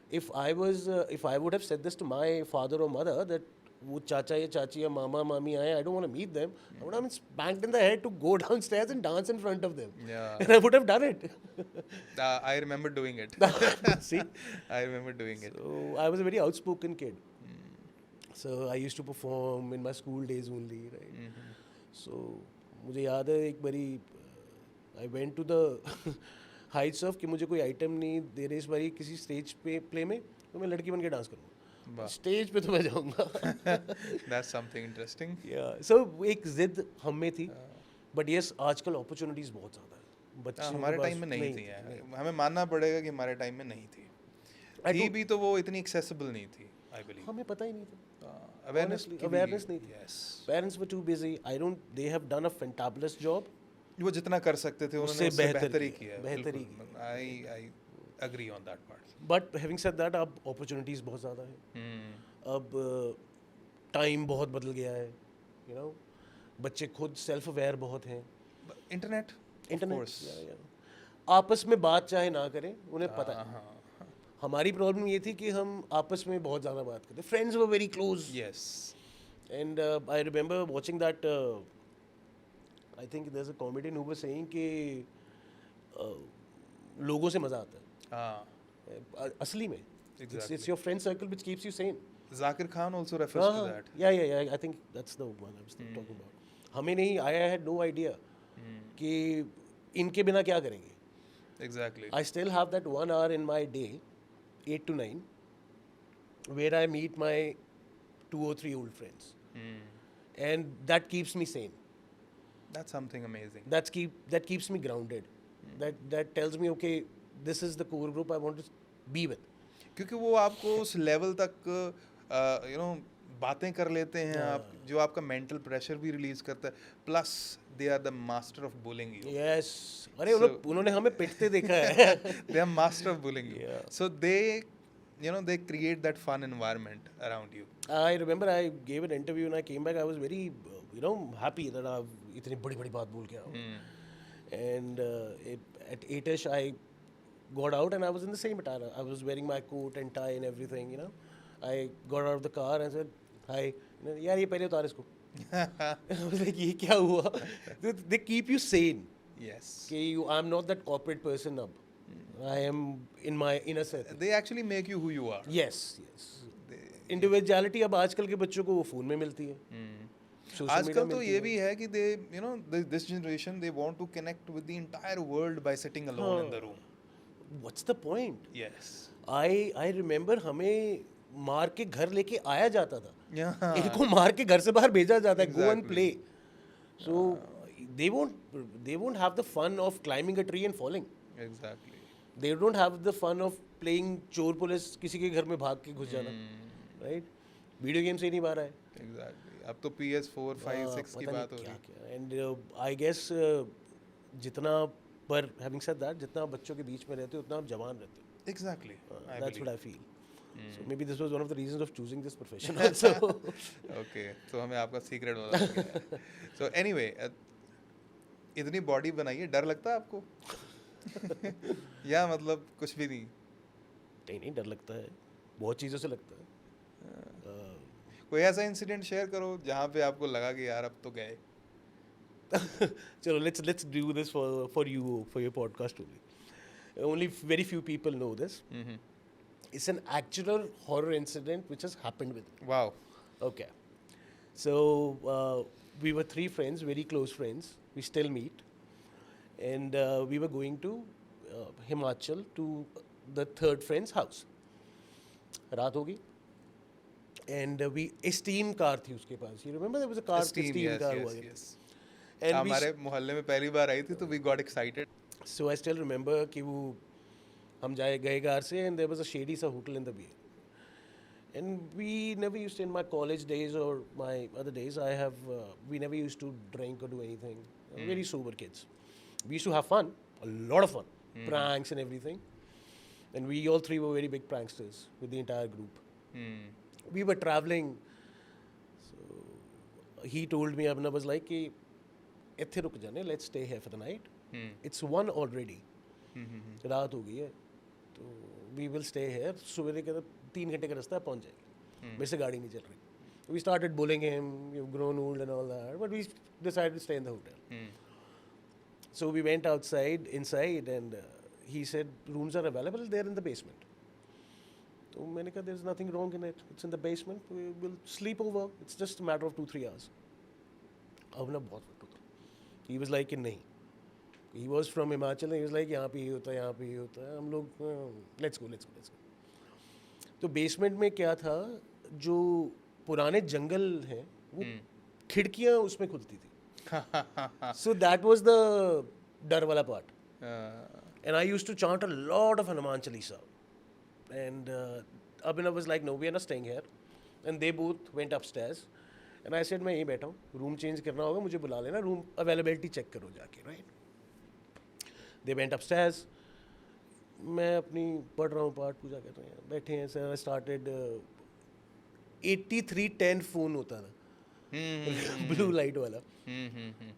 if I would have said this to my father or mother that वो चाचा या चाची या मामा मामी आए, I don't want to meet them, I would have been spanked in the head to go downstairs and dance in front of them. Yeah. And I would have done it. I remember doing it. See? I remember doing it. So I was a very outspoken kid. So I used to perform in my school days only, right? So मुझे याद है एक बारी I went to the heights of कि मुझे कोई item नहीं दे रहे इस बारी किसी स्टेज पे प्ले में, तो मैं लड़की बन के डांस करूँगा. स्टेज पे तो मैं जाऊँगा. That's something interesting. Yeah. So एक जिद हम में थी. But yes, आजकल opportunities बहुत ज़्यादा है. बच्चे हमारे टाइम में नहीं थी यार. हमें मानना पड़ेगा कि हमारे टाइम में नहीं थी. थी भी तो वो इतनी accessible नहीं थी, I believe. हमें पता ही नहीं था. Awareness नहीं थी. Yes. Parents were too busy. They have done a fantabulous job. वो जितना कर सकते थे उन्होंने उससे बेहतर ही किया. बेहतर ही किया. I agree on that part. But having said that, अब opportunities बहुत ज़्यादा है. अब टाइम बहुत बदल गया है. बच्चे खुद सेल्फ अवेयर बहुत हैं. इंटरनेट. आपस में बात चाहे ना करें, उन्हें पता है. हमारी प्रॉब्लम ये थी कि हम आपस में बहुत ज़्यादा बात करते. Friends were very close. Yes. And I remember watching that. I think there's a comedian who was saying कि लोगों से मज़ा आता है. असली में. It's your friend circle which keeps you sane. Zakir Khan also refers to that. Yeah. I think that's the one I was talking about. हमें नहीं, I had no idea कि इनके बिना क्या करेंगे. Exactly. I still have that 1 hour in my day, 8 to 9, where I meet my 2 or 3 old friends. And that keeps me sane. That's something amazing. That keeps me grounded. That tells me, okay, this is the core group I want to be with. क्योंकि वो आपको उस level तक बातें कर लेते हैं आप, जो आपका मेंटल प्रेशर भी रिलीज करता है. Plus they are the master of bullying you. Yes. अरे उन्होंने हमें पिटते देखा है. They are master of bullying you. So they create that fun environment around you. I remember I gave an interview and I came back. I was very happy that I've इतनी बड़ी बात बोल के आया. And at 8ish I got out and I was in the same attire. I was wearing my coat and tie and everything. I got out of the car and said, "Hi." यार ये पहले उतार इसको. I was like, ये क्या हुआ? They keep you sane. Yes. कि I'm not that corporate person अब. I am in my inner circle. They actually make you who you are. Yes. Individuality अब आजकल के बच्चों को वो फोन में मिलती है. आजकल तो ये भी है कि this generation they want to connect with the entire world by sitting alone in the room. What's the point? Yes. I remember हमें मार के घर लेके आया जाता था. Yeah. इनको मार के घर से बाहर भेजा जाता है. Go and play. So they won't have the fun of climbing a tree and falling. Exactly. They don't have the fun of playing चोर पुलिस, किसी के घर में भाग के घुस जाना. Right? वीडियो गेम से ही नहीं मारा है. Exactly. अब तो PS4, 5, 6 की बात हो रही है. And I guess जितना, पर having said that, जितना बच्चों के बीच में रहते हो उतना आप जवान रहते हो. Exactly. That's what I feel. So maybe this was one of the reasons of choosing this profession also. Okay तो हमें आपका सीक्रेट वाला लग गया सो एनीवे इतनी बॉडी बनाई है डर लगता है आपको या मतलब कुछ भी नहीं नहीं डर लगता है, बहुत चीज़ों से लगता है. कोई ऐसा इंसिडेंट शेयर करो जहाँ पे आपको लगा कि यार अब तो गए Chalo, let's do this for you, for your podcast only. Only very few people know this. It's an actual horror incident which has happened with me. Wow Okay. So we were 3 friends, very close friends. We still meet, and we were going to Himachal to the third friend's house. रात होगी, and we Esteem car थी उसके पास. You remember there was a car, Esteem, yes, car yes, हुआ करती. yes. And we हमारे मोहल्ले में पहली बार आई थी तो we got excited So I still remember कि वो हम गए कार से, and there was a shady सा hotel in the way. And we never used to, in my college days or my other days, we never used to drink or do anything. Very sober kids. We used to have fun, a lot of fun, pranks and everything. And we all 3 were very big pranksters with the entire group. We were traveling. So he told me, Abhinav was like, कि इत्थे रुक जाने, let's stay here for the night. It's 1 already. रात हो गई है, तो we will stay here. सुबह के 3 घंटे का रास्ता है, पहुंच जाएंगे. मेरे से गाड़ी नहीं चल रही. We started bullying him, you've grown old and all that, but we decided to stay in the hotel. So we went inside, and he said rooms are available there in the basement. तो मैंने कहा there's nothing wrong in it. It's in the basement. We will sleep over. It's just a matter of 2-3 hours. अब ना बहुत फटू था. He was like कि नहीं. He was from Himachal. He was like यहाँ पे ये होता है, यहाँ पे ये होता है. हम लोग let's go. तो बेसमेंट में क्या था, जो पुराने जंगल हैं वो खिड़कियाँ उसमें खुलती थी. So that was the डर वाला part. And I used to chant a lot of Hanuman Chalisa. And Abhinav was like, no, we are not staying here. And they both went upstairs. And I said, मैं यहीं बैठा हूँ, room change करना होगा, मुझे बुला लेना, room availability check करो जाके, राइट. They went upstairs. मैं अपनी पढ़ रहा हूँ, पाठ पूजा कर रहे हैं, बैठे हैं. सर, I started 8310 फ़ोन होता था, ब्लू लाइट वाला.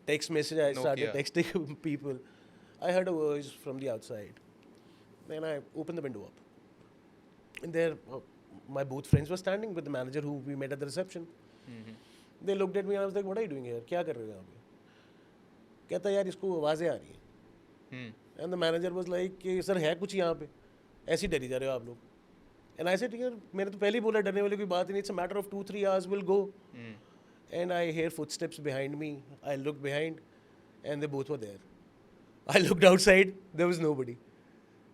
Text message, I started texting people. I heard a voice from the outside. Then I opened the window up. And there, my both friends were standing with the manager who we met at the reception. They looked at me and I was like, what are you doing here? क्या कर रहे हो यहाँ पे? कहता यार इसको आवाज़ें आ रही हैं. And the manager was like कि सर है कुछ यहाँ पे, ऐसे ही डरी जा रहे हो आप लोग. And I said यार मैंने तो पहले ही बोला डरने वाली कोई बात ही नहीं. It's a matter of 2-3 hours we'll go. And I hear footsteps behind me. I look behind and they both were there. I looked outside, there was nobody.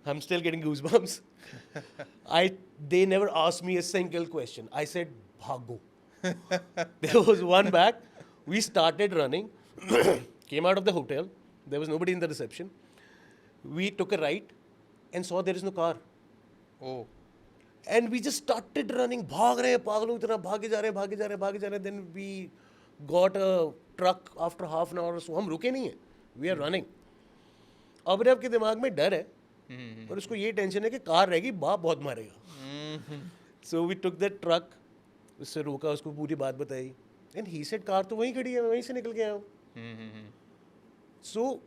I'm still getting goosebumps. They never asked me a single question. I said, bhago. There was one back. We started running, came out of the hotel. There was nobody in the reception. We took a right and saw there is no car. Oh. And we just started running. भाग रहे हैं पागलों की तरह, भागे जा रहे हैं. Then we got a truck after half an hour or so. हम रुके नहीं हैं. We are running. अब आपके दिमाग में डर है, और उसको ये टेंशन है कि कार रहेगी, बाप बहुत मारेगा. So we took that truck. उससे रोका, उसको पूरी बात बताई. And he said कार तो वहीं खड़ी है, मैं वहीं से निकल के आया हूँ. So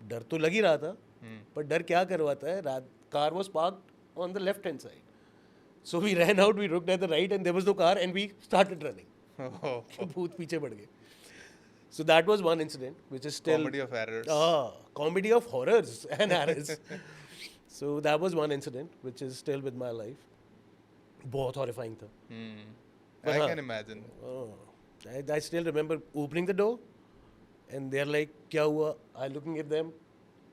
डर तो लग ही रहा था, पर डर क्या करवाता है. Car was parked on the left hand side. So we ran out, we looked at the right and there was no car and we started running. भूत पीछे बढ़ गए. So that was one incident which is still Comedy of errors. Comedy of horrors and errors. So that was one incident which is still with my life. बहुत horrifying था. I can imagine. I still remember opening the door and they're like क्या हुआ? I looking at them,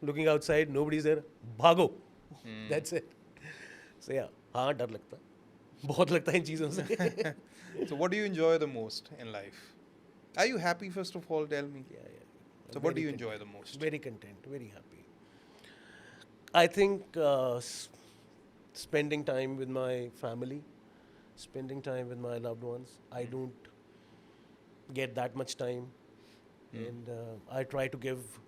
looking outside, nobody's there. भागो. That's it. So yeah, हाँ डर लगता है, बहुत लगता है इन चीज़ों से. So what do you enjoy the most in life? Are you happy first of all? Tell me. Yeah. So what do you enjoy the most? Very content, very happy. I think spending time with my family, spending time with my loved ones. I don't get that much time, and I try to give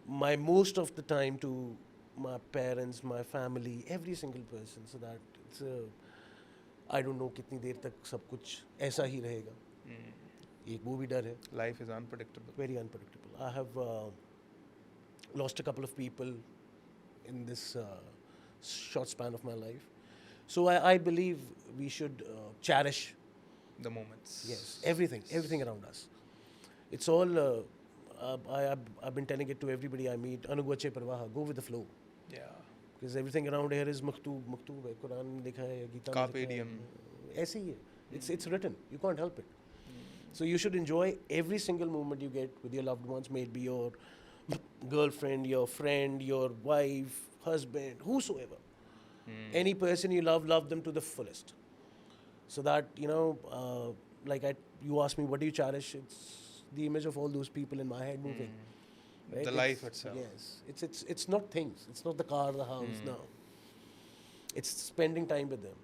my most of the time to my parents, my family, every single person, so that it's I don't know कितनी देर तक सब कुछ ऐसा ही रहेगा. एक वो भी डर है. Life is unpredictable. Very unpredictable. I have lost a couple of people in this short span of my life. So I believe we should cherish, The moments. yes, everything around us. It's all, I've been telling it to everybody I meet, Anugvache Parvaha, go with the flow. Yeah. Because everything around here is maktoob hai, Quran में लिखा है, गीता में Carpe लिखा है. diem. ऐसे ही है. It's written. You can't help it. So you should enjoy every single moment you get with your loved ones, may it be your girlfriend, your friend, your wife, husband, whosoever. Any person you love them to the fullest. So that, you know, you asked me, what do you cherish? It's the image of all those people in my head moving. Right? The life itself. Yes. It's not things. It's not the car, the house, no. It's spending time with them.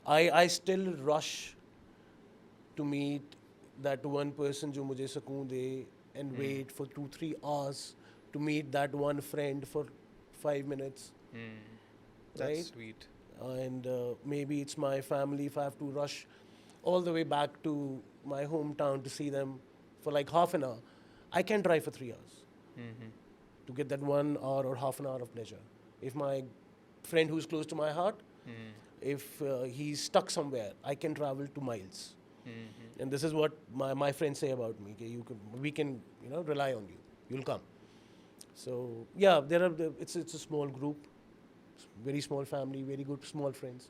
I still rush to meet that one person जो मुझे सुकून दे and wait for 2-3 hours to meet that one friend for 5 minutes. That's Right? sweet. And maybe it's my family if I have to rush all the way back to my hometown to see them for like half an hour. I can drive for 3 hours to get that 1 hour or half an hour of pleasure. If my friend who's close to my heart, if he's stuck somewhere, I can travel 2 miles. And this is what my friends say about me. Okay, we can, you know, rely on you. You'll come. So yeah, it's a small group, very small family, very good small friends.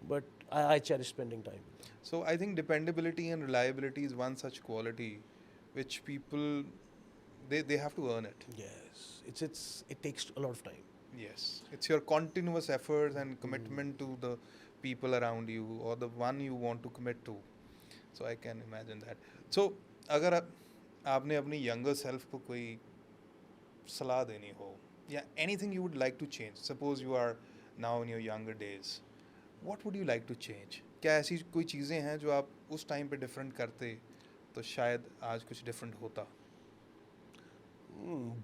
But I cherish spending time with them. So I think dependability and reliability is one such quality which people they have to earn it. Yes, it takes a lot of time. Yes, it's your continuous efforts and commitment to the people around you or the one you want to commit to. So I can imagine that. So अगर आपने अपनी younger self को कोई सलाह देनी हो या anything you would like to change, suppose you are now in your younger days, what would you like to change? क्या ऐसी कोई चीज़ें हैं जो आप उस टाइम पे डिफरेंट करते तो शायद आज कुछ डिफरेंट होता?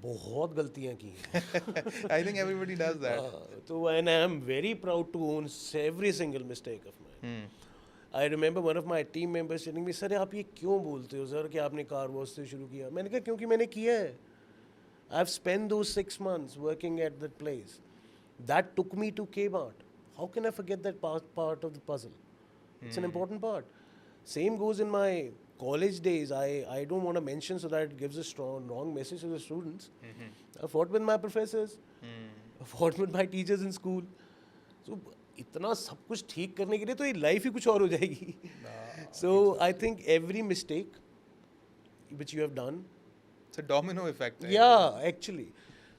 बहुत गलतियाँ की हैं. I think everybody does that. So and I am very proud to own every single mistake of mine. I remember one of my team members telling me, sir आप ये क्यों बोलते हो सर कि आपने कार वॉश से शुरू किया? मैंने कहा क्योंकि मैंने किया है. I've spent those 6 months working at that place. That took me to Kmart. How can I forget that part of the puzzle? It's an important part. Same goes in my college days. I don't want to mention so that it gives a wrong message to the students. I fought with my professors. I fought with my teachers in school. So इतना सब कुछ ठीक करने के लिए तो ये life ही कुछ और हो जाएगी. So I think every mistake which you have done, it's a domino effect. Right? yeah, actually,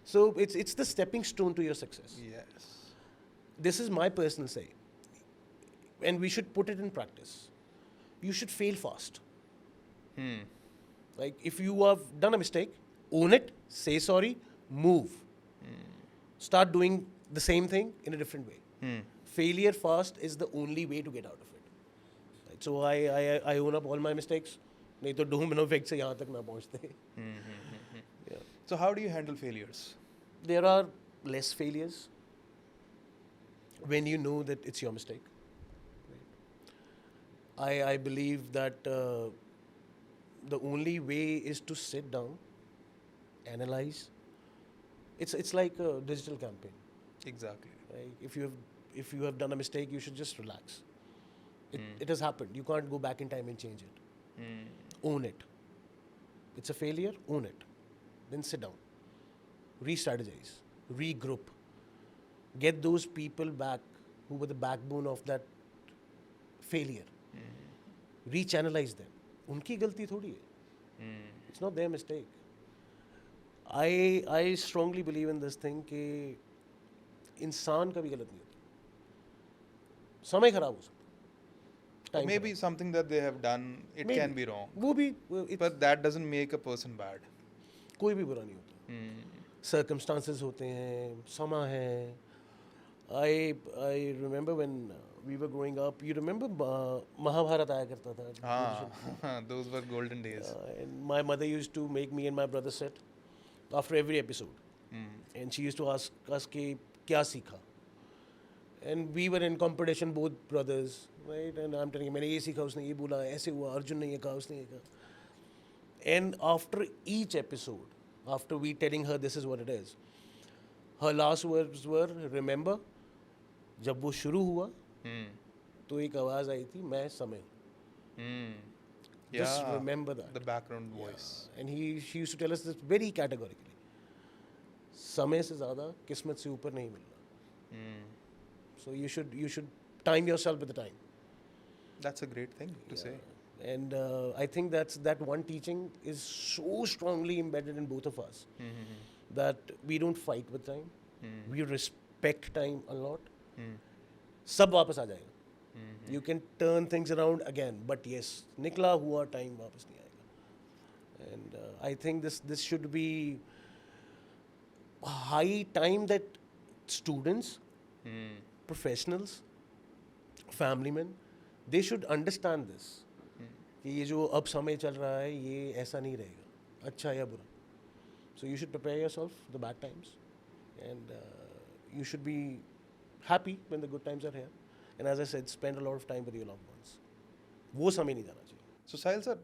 so it's the stepping stone to your success. Yes. This is my personal say, and we should put it in practice. You should fail fast. Like if you have done a mistake, own it, say sorry, move. Start doing the same thing in a different way. Failure fast is the only way to get out of it. Right? So I own up all my mistakes. नहीं तो domino effect से यहाँ तक ना पहुँचते. Yeah. So how do you handle failures? There are less failures when you know that it's your mistake. Right? I believe that the only way is to sit down, analyze. It's like a digital campaign. Exactly. Right? If you have done a mistake, you should just relax. It has happened. You can't go back in time and change it. Own it. It's a failure. Own it. Then sit down. Re-strategize. Regroup. Get those people back who were the backbone of that failure. Re-channelize them. उनकी गलती थोड़ी है. It's not their mistake. I strongly believe in this thing कि इंसान का भी गलत नहीं होता. समय खराब हो सकता. Time Maybe something that they have done, it Maybe. can be wrong. वो भी But that doesn't make a person bad. कोई भी बुरा नहीं होता. Circumstances होते हैं, समा है. I remember when we were growing up. You remember Mahabharat आया करता था. Those were golden days. And my mother used to make me and my brother sit after every episode. And she used to ask us कि क्या सीखा. And we were in competition, both brothers, right? And I'm telling you, मैंने ये सीखा, उसने ये बोला, ऐसे हुआ, अर्जुन ने ये कहा, उसने ये कहा. And after each episode, after we telling her this is what it is, her last words were, remember, जब वो शुरू हुआ, तो एक आवाज़ आई थी, मैं समय. Just remember that. The background voice. And she used to tell us this very categorically. समय से ज़्यादा किस्मत से ऊपर नहीं मिलना. So you should time yourself with the time. That's a great thing to say. And I think that one teaching is so strongly embedded in both of us that we don't fight with time. We respect time a lot. सब वापस आ जाएगा. You can turn things around again, but yes, निकला हुआ time वापस नहीं आएगा. And I think this should be a high time that students, professionals, family men, they should understand this. कि ये जो अब समय चल रहा है ये ऐसा नहीं रहेगा, अच्छा या बुरा. So you should prepare yourself for the bad times, and you should be happy when the good times are here. And as I said, spend a lot of time with your loved ones. वो समय नहीं जाना चाहिए. So Sahil sir,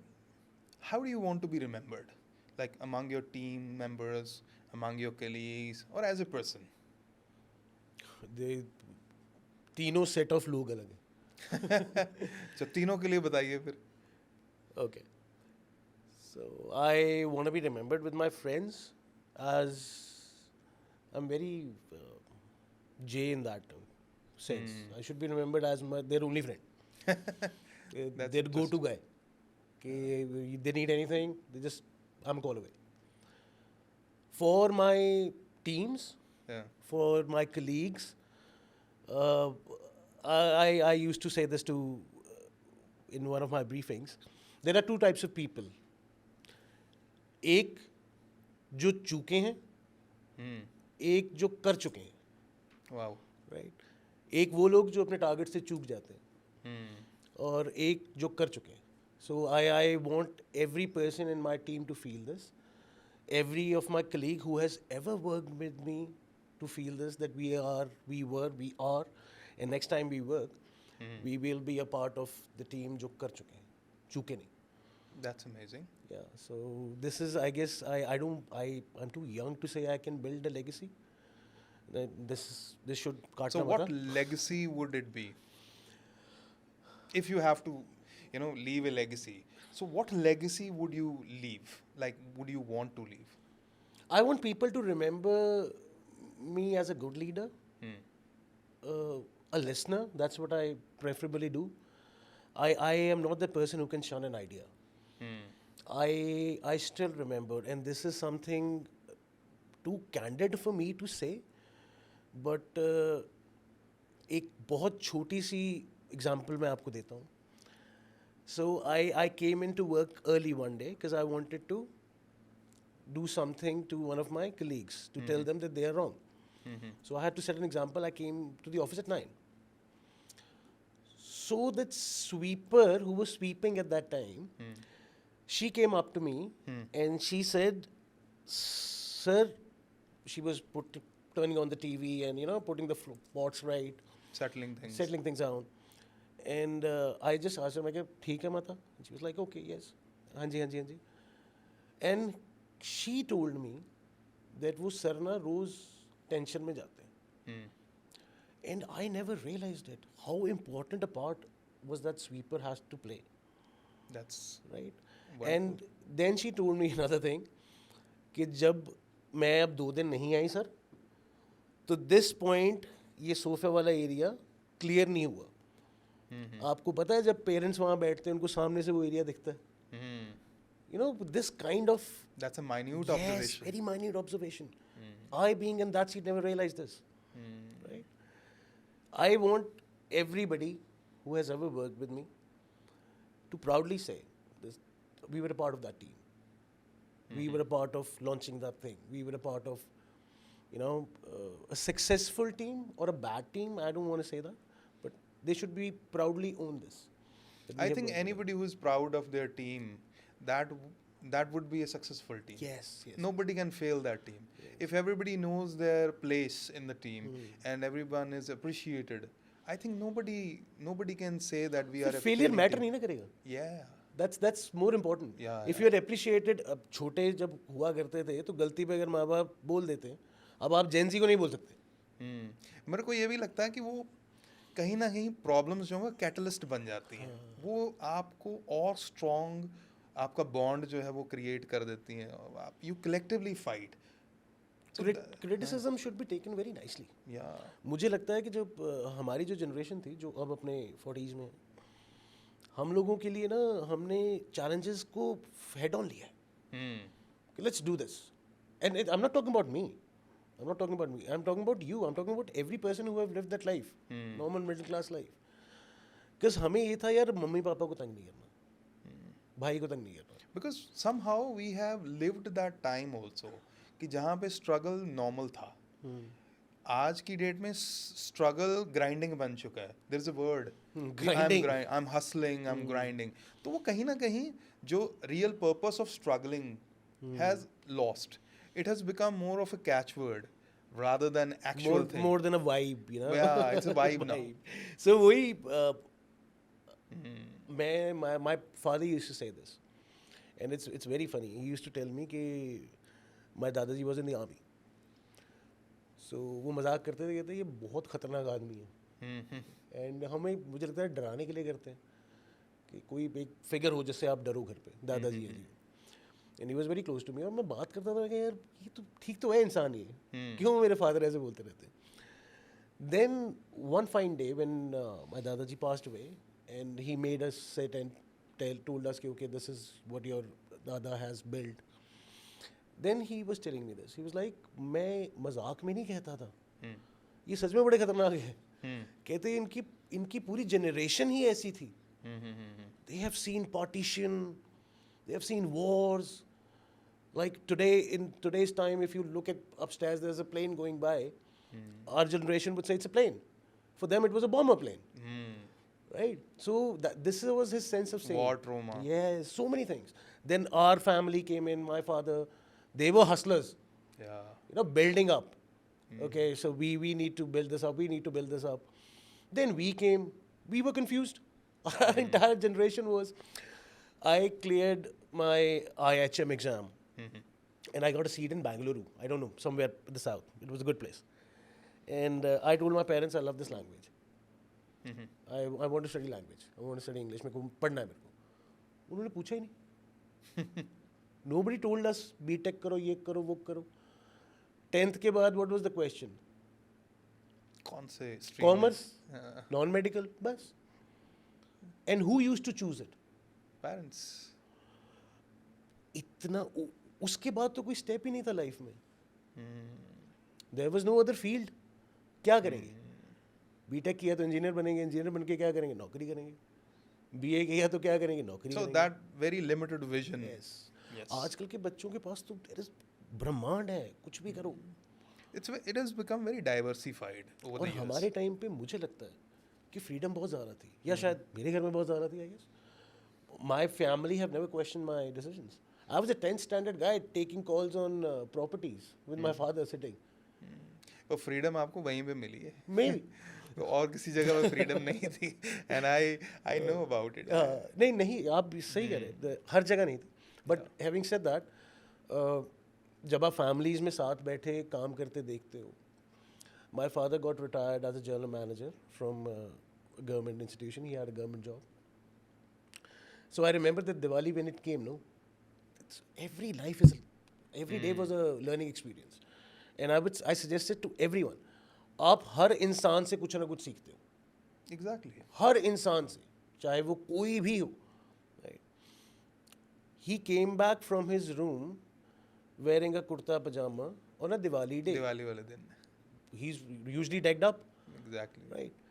how do you want to be remembered? Like among your team members, among your colleagues, or as a person? They तीनों set of लोग अलग हैं. So तीनों के लिए बताइए फिर. Okay. So I want to be remembered with my friends as I'm very J in that sense. I should be remembered as their only friend. Their go-to guy. They need anything, I'm a call away. For my teams, for my colleagues, I used to say this in one of my briefings. There are two types of people. एक जो चूके हैं, एक जो कर चुके हैं. Wow. Right? एक वो लोग जो अपने टारगेट से चूक जाते हैं, और एक जो कर चुके हैं. So I want every person in my team to feel this. Every of my colleague who has ever worked with me to feel this, that we are, and next time we work, we will be a part of the team जो कर चुके हैं, चूके नहीं. That's amazing. Yeah. So this is, I guess, I'm too young to say I can build a legacy. This should काटना So what पड़ता. legacy would it be? If you have to, leave a legacy. So what legacy would you leave? Like, would you want to leave? I want people to remember me as a good leader, a listener. That's what I preferably do. I am not the person who can shun an idea. I still remember, and this is something too candid for me to say, but एक बहुत छोटी सी example मैं आपको देता हूँ. So I came into work early one day because I wanted to do something to one of my colleagues to tell them that they are wrong. So I had to set an example. I came to the office at 9. So that sweeper who was sweeping at that time, she came up to me and she said, "Sir," she was turning on the TV and putting the pots right, Settling things. settling things down. And I just asked her, मैं क्या ठीक है माता? And she was like, okay, yes, हाँ जी हाँ जी हाँ जी. And she told me that वो sir ना रोज टेंशन में जाते हैं. And I never realized it, how important a part was that sweeper has to play. That's Right? wonderful. And then she told me another thing, कि जब मैं अब 2 दिन नहीं आई सर, तो this point ये सोफे वाला एरिया क्लियर नहीं हुआ. आपको पता है जब पेरेंट्स वहाँ बैठते हैं उनको सामने से वो एरिया दिखता है. This kind of That's a minute yes, observation. very minute observation. I being in that seat never realized this. Right? I want everybody who has ever worked with me to proudly say this: we were a part of that team. We were a part of launching that thing. We were a part of, a successful team or a bad team. I don't want to say that, but they should be proudly own this. that we I have think worked with anybody who's proud of their team, that that would be a successful team. Yes, yes. Nobody can fail that team. If everybody knows their place in the team and everyone is appreciated, I think nobody can say that we are a failure failing matter team. नहीं ना करेगा. Yeah. That's more important. Yeah, If you are appreciated, अब छोटे जब हुआ करते थे तो गलती पे अगर माँ बाप बोल देते हैं, अब आप जेंजी को नहीं बोल सकते. मेरे को ये भी लगता है कि वो कहीं ना कहीं प्रॉब्लम्स जो है कैटलिस्ट बन जाती हैं. वो आपको और स्ट्रॉन्ग आपका बॉन्ड जो है वो क्रिएट कर देती हैं. आप you collectively fight. Criticism should be taken very nicely. या मुझे लगता है कि जो हमारी जो जनरेशन थी जो अब अपने 40s में, हम लोगों के लिए ना हमने चैलेंजेस को हेड ऑन लिया है. Let's do this. And I'm not talking about me. I'm not talking about me. I'm talking about you. I'm talking about every person who have lived that life. Normal middle class life. Because हमें ये था यार mummy papa को तंग नहीं करना, भाई को तंग नहीं करना. Because somehow we have lived that time also कि जहाँ पे स्ट्रगल नॉर्मल था. आज की डेट में स्ट्रगल ग्राइंडिंग बन चुका है. There is a word, I am hustling, I am grinding. तो वो कहीं ना कहीं जो real purpose of struggling has lost. It has become more of a catchword rather than actual thing. More than a vibe, you know. Yeah, it's a vibe now. So वही my father used to say this, and it's very funny. He used to tell me कि my दादाजी was in the army. So वो मजाक करते थे, कहते ये बहुत खतरनाक आदमी है. And हमें मुझे लगता है डराने के लिए करते हैं कि कोई एक फिगर हो जिससे आप डरो घर पे. दादाजी है जी. And he was very close to me. और मैं बात करता था कि यार ये तो ठीक तो है इंसान, ये क्यों मेरे फादर ऐसे बोलते रहते हैं. Then one fine day when my दादाजी passed away and he made us sit and told us कि okay this is what your दादा has built. Then he was telling me this. He was like मैं मजाक में नहीं कहता था, ये सच में बड़े खतरनाक है. कहते हैं इनकी पूरी जनरेशन ही ऐसी थी. They have seen partition, they have seen wars. Like today, in today's time, if you look at upstairs, there's a plane going by. Our generation would say it's a plane. For them, it was a bomber plane. Right? So this was his sense of saying. War trauma. Yes, so many things. Then our family came in, my father. They were hustlers. Yeah. You know, building up. Okay, so we need to build this up. We need to build this up. Then we came. We were confused. Our entire generation was. I cleared my IHM exam and I got a seat in Bangalore. I don't know, somewhere in the south. It was a good place. And I told my parents I love this language. I want to study language. I want to study English. मेरे को पढ़ना है मेरे को. उन्होंने पूछा ही नहीं. Nobody told us B.Tech करो, ये करो, वो करो. 10th के बाद what was the question? कौन से stream? Commerce, non-medical, बस. And who used to choose it? Parents. इतना उसके बाद तो कोई स्टेप ही नहीं था लाइफ में. There was no other field. क्या करेंगे? बीटेक किया तो इंजीनियर बनेंगे, इंजीनियर बन के क्या करेंगे? नौकरी करेंगे. बीए किया तो क्या करेंगे? नौकरी So करेंगे. that very limited vision. Yes. आजकल के बच्चों के पास तो there is ब्रह्मांड है, कुछ भी करो. It has become very diversified over और the years. हमारे टाइम पे मुझे लगता है कि फ्रीडम बहुत ज़्यादा थी, या शायद मेरे घर में बहुत ज़्यादा थी. I guess my family have never questioned my decisions. I was a 10th standard guy taking calls on properties with my father sitting. वो फ्रीडम आपको वहीं पे मिली है. Maybe. और किसी जगह पे फ्रीडम नहीं थी. And I know about it. नहीं आप सही कह रहे, हर जगह नहीं थी. बट हैविंग सेड दैट, जब आप फैमिलीज में साथ बैठे काम करते देखते हो. My father got retired as a general manager from government institution. He had a government job. So I remember that Diwali when it came, no, every day was a learning experience, and I suggested to everyone, आप हर इंसान से कुछ ना कुछ सीखते हो. Exactly. हर इंसान से, चाहे वो कोई भी हो. Right? He came back from his room wearing a kurta pajama on a Diwali day. Diwali वाले दिन. He's usually decked up. Exactly. Right.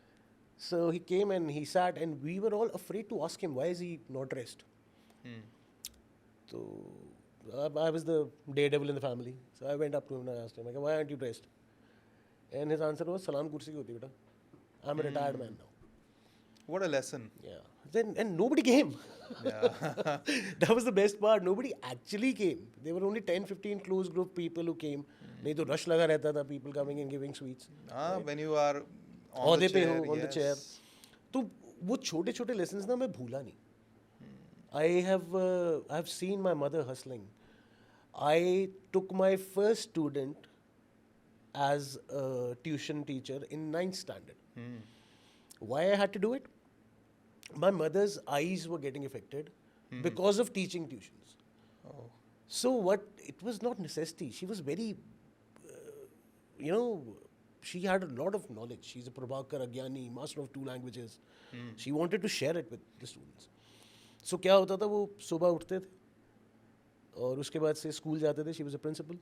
So he came and he sat, and we were all afraid to ask him why is he not dressed. So I was the daredevil in the family. So I went up to him and I asked him, like, why aren't you dressed? And his answer was, salam kursi ki hoti beta. I'm a retired man now. What a lesson. Yeah. Then and nobody came. Yeah. That was the best part. Nobody actually came. There were only 10, 15 close group people who came. नहीं तो rush लगा रहता था, people coming and giving sweets. When you are on औहदे the पे chair, हो, on the chair. yes. तो वो छोटे छोटे lessons ना मैं भूला नहीं. I have seen my mother hustling. I took my first student as a tuition teacher in 9th standard. Why I had to do it? My mother's eyes were getting affected because of teaching tuitions. Oh. So what? It was not necessity. She was very, you know, she had a lot of knowledge. She's a Prabhakar Agyani, master of 2 languages. She wanted to share it with the students. So क्या होता था वो सुबह उठते थे और उसके बाद से स्कूल जाते थे. She was a principal.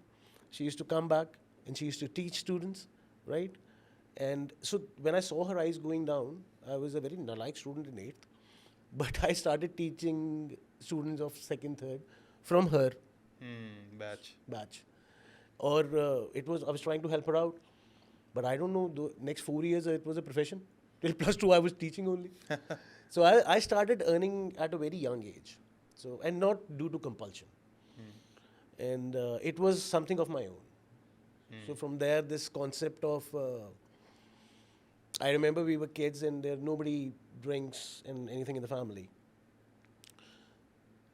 She used to come back and she used to teach students, right? And so when I saw her eyes going down, I was a very nalaik student in 8th, but I started teaching students of 2nd, 3rd from her batch. Or I was trying to help her out, but I don't know, the next 4 years it was a profession. Till +2 I was teaching only. So I started earning at a very young age, so and not due to compulsion. And it was something of my own. So from there, this concept of I remember we were kids and there nobody drinks and anything in the family.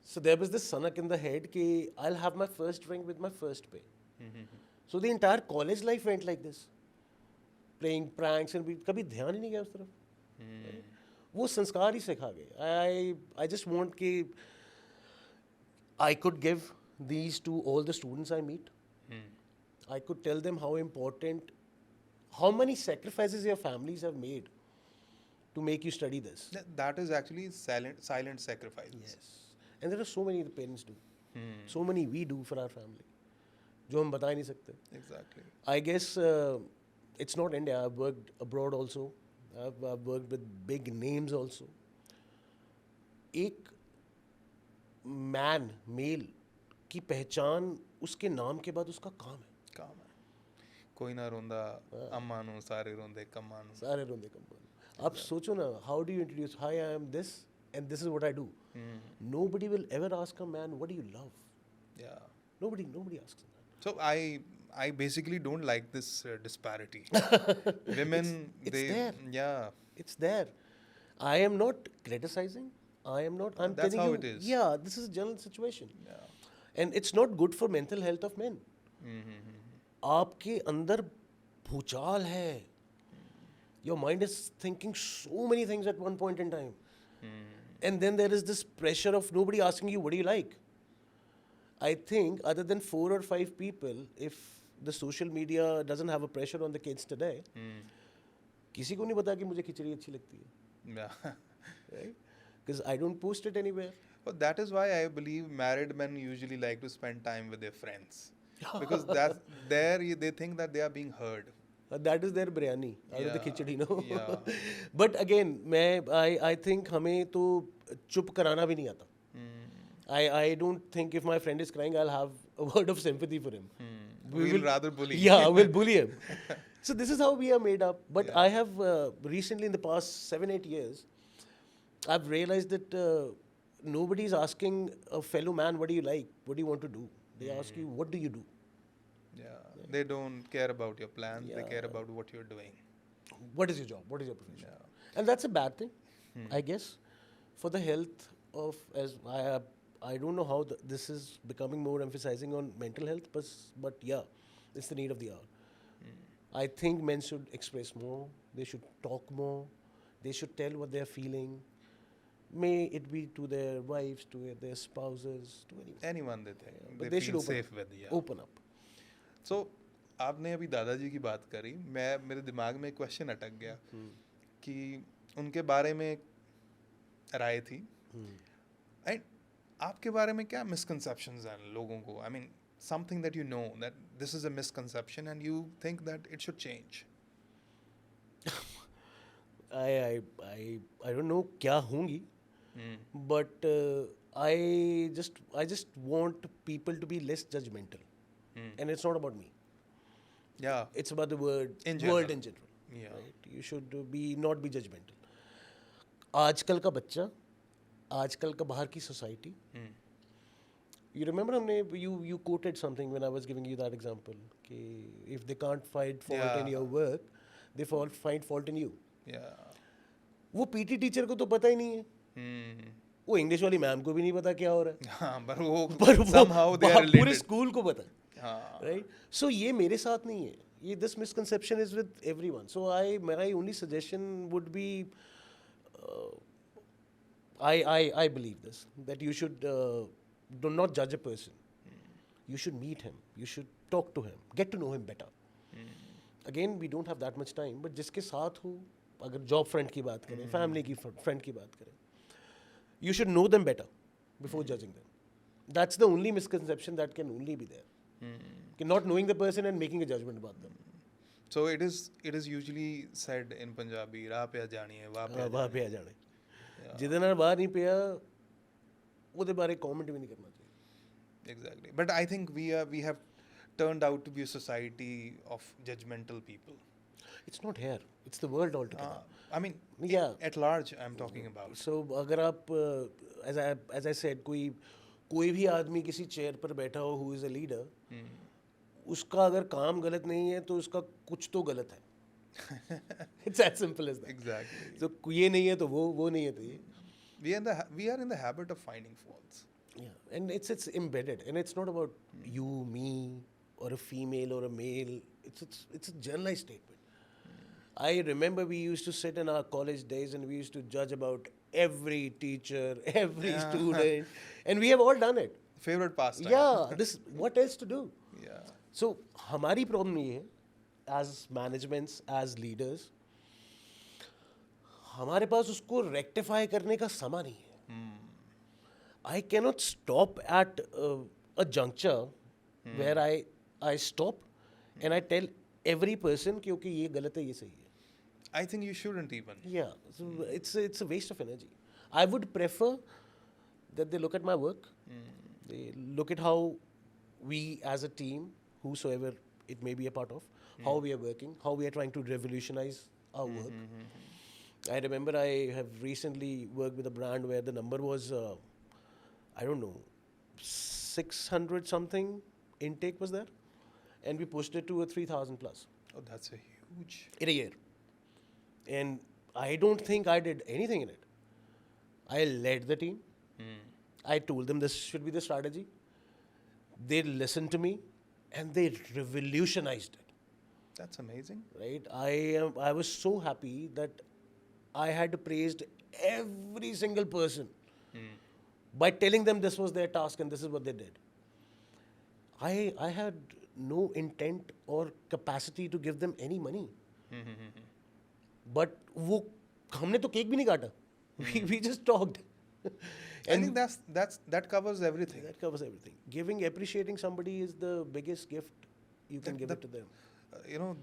So there was this sanak in the head कि I'll have my first drink with my first pay. So the entire college life went like this, playing pranks and कभी ध्यान ही नहीं गया उस तरफ. वो संस्कार ही सिखा गए. I just want कि I could give these to all the students I meet. I could tell them how important, how many sacrifices your families have made to make you study this. That is actually silent sacrifices. Yes. And there are so many the parents do. So many we do for our family. जो हम बता ही नहीं सकते. Exactly. I guess it's not India. I've worked abroad also. I've worked with big names also. एक male की पहचान उसके नाम के बाद उसका काम है. काम है. कोई ना रोंदा अम्मा नु सारे रोंदे कम्मा नु. सारे रोंदे कम्मा नु. आप सोचो ना, how do you introduce? Hi, I am this and this is what I do. Nobody will ever ask a man, what do you love? Yeah. Nobody asks that. So I basically don't like this disparity. Women, It's they there. yeah. It's there. I am not criticizing. I'm That's telling how you. it is. Yeah, this is a general situation. Yeah. And it's not good for mental health of men. आपके अंदर भूचाल है. Your mind is thinking so many things at one point in time. And then there is this pressure of nobody asking you, what do you like? I think other than 4 or 5 people, if the social media doesn't have a pressure on the kids today, किसी को नहीं पता कि मुझे खिचड़ी अच्छी लगती है. Yeah. Right? Because I don't post it anywhere. Well, that is why I believe married men usually like to spend time with their friends. Because they think that they are being heard. That is their biryani out of the Yeah, khichdi, no? yeah. But again, I think हमें तो चुप कराना भी नहीं आता. I don't think if my friend is crying, I'll have a word of sympathy for him. We'll rather bully. Yeah, we'll bully him. So this is how we are made up. But Yeah. I have recently, in the past 7-8 years, I've realized that nobody is asking a fellow man, what do you like? What do you want to do? They ask you, what do you do? Yeah. They don't care about your plans. They care Yeah. about what you're doing. What is your job? What is your profession? Yeah. And that's a bad thing, I guess, for the health of, as I don't know how this is becoming more emphasizing on mental health, but yeah, it's the need of the hour. I think men should express more. They should talk more. They should tell what they're feeling. May it be to their wives, to their spouses, to anyone. Anyone they think But they they should feel open safe up. with. Yeah. Open up. So आपने अभी दादाजी की बात करी. मेरे दिमाग में एक क्वेश्चन अटक गया कि उनके बारे में राय थी. एंड आपके बारे में क्या मिसकंसेप्शंस हैं लोगों को? I mean something that you know that this is a misconception and you think that it should change. I don't know क्या होंगी, but I just want people to be less judgmental, and it's not about me. Yeah. It's about the world In in general. Yeah. Right? You should not be judgmental. आजकल का बच्चा, आजकल का बाहर की society. You remember हमने you quoted something when I was giving you that example कि if they can't find fault in your Yeah. work, they find fault in you. Yeah. वो पीटी टीचर को तो पता ही नहीं है, Hmm. वो English वाली मैम को भी नहीं पता क्या हो रहा है, हाँ, पर वो पर वो somehow they are पूरे related. स्कूल को पता है, हाँ. राइट. सो ये मेरे साथ नहीं है, ये this misconception is with everyone. So I my only suggestion would be, I believe this, that you should do not judge a person. You should meet him, you should talk to him, get to know him better. Again, we don't have that much time, but जिसके साथ हो, अगर job friend की बात करें, family की friend की बात करें, you should know them better before judging them. That's the only misconception that can only be there. Not knowing the person and making a judgment about them. So it is usually said in Punjabi, राह पे जानी है, वाह पे वहाँ पे आ जाने, ਜਿਹਦੇ ਨਾਲ ਬਾਹਰ ਨਹੀਂ ਪਿਆ ਉਹਦੇ ਬਾਰੇ ਕਮੈਂਟ ਵੀ ਨਹੀਂ ਕਰਨਾ ਚਾਹੀਦਾ. Exactly. But I think we have turned out to be a society of judgmental people. It's not here, it's the world altogether. I mean, Yeah. at large, I'm talking about. So अगर आप as I said, कोई भी आदमी किसी chair पर बैठा हो who is a leader, उसका अगर काम गलत नहीं है तो उसका कुछ तो गलत है. It's as simple as that. Exactly. So ये नहीं है तो वो नहीं है तो ये. We are in the habit of finding faults. Yeah, and it's embedded, and it's not about you, me, or a female or a male. It's a generalized statement. I remember we used to sit in our college days and we used to judge about every teacher, every student, and we have all done it. Favorite pastime. Yeah, what else to do? Yeah. So हमारी problem ये है, as managements, as leaders, हमारे पास उसको rectify करने का समय नहीं है. I cannot stop at a juncture where I stop and I tell every person कि okay ये गलत है, ये सही है. I think you shouldn't even. Yeah, so it's a waste of energy. I would prefer that they look at my work, they look at how we as a team, whosoever it may be a part of, how we are working, how we are trying to revolutionize our work. I remember I have recently worked with a brand where the number was, I don't know, 600 something intake was there, and we pushed it to a 3,000 plus Oh, that's a huge. in a year. And I don't think I did anything in it. I led the team. I told them this should be the strategy. They listened to me and they revolutionized it. That's amazing. Right? I was so happy that I had praised every single person by telling them this was their task and this is what they did. I had no intent or capacity to give them any money. But वो हमने तो cake भी नहीं काटा. We just talked. I think that covers everything. That covers everything. Giving, appreciating somebody is the biggest gift you can give it to them. You know,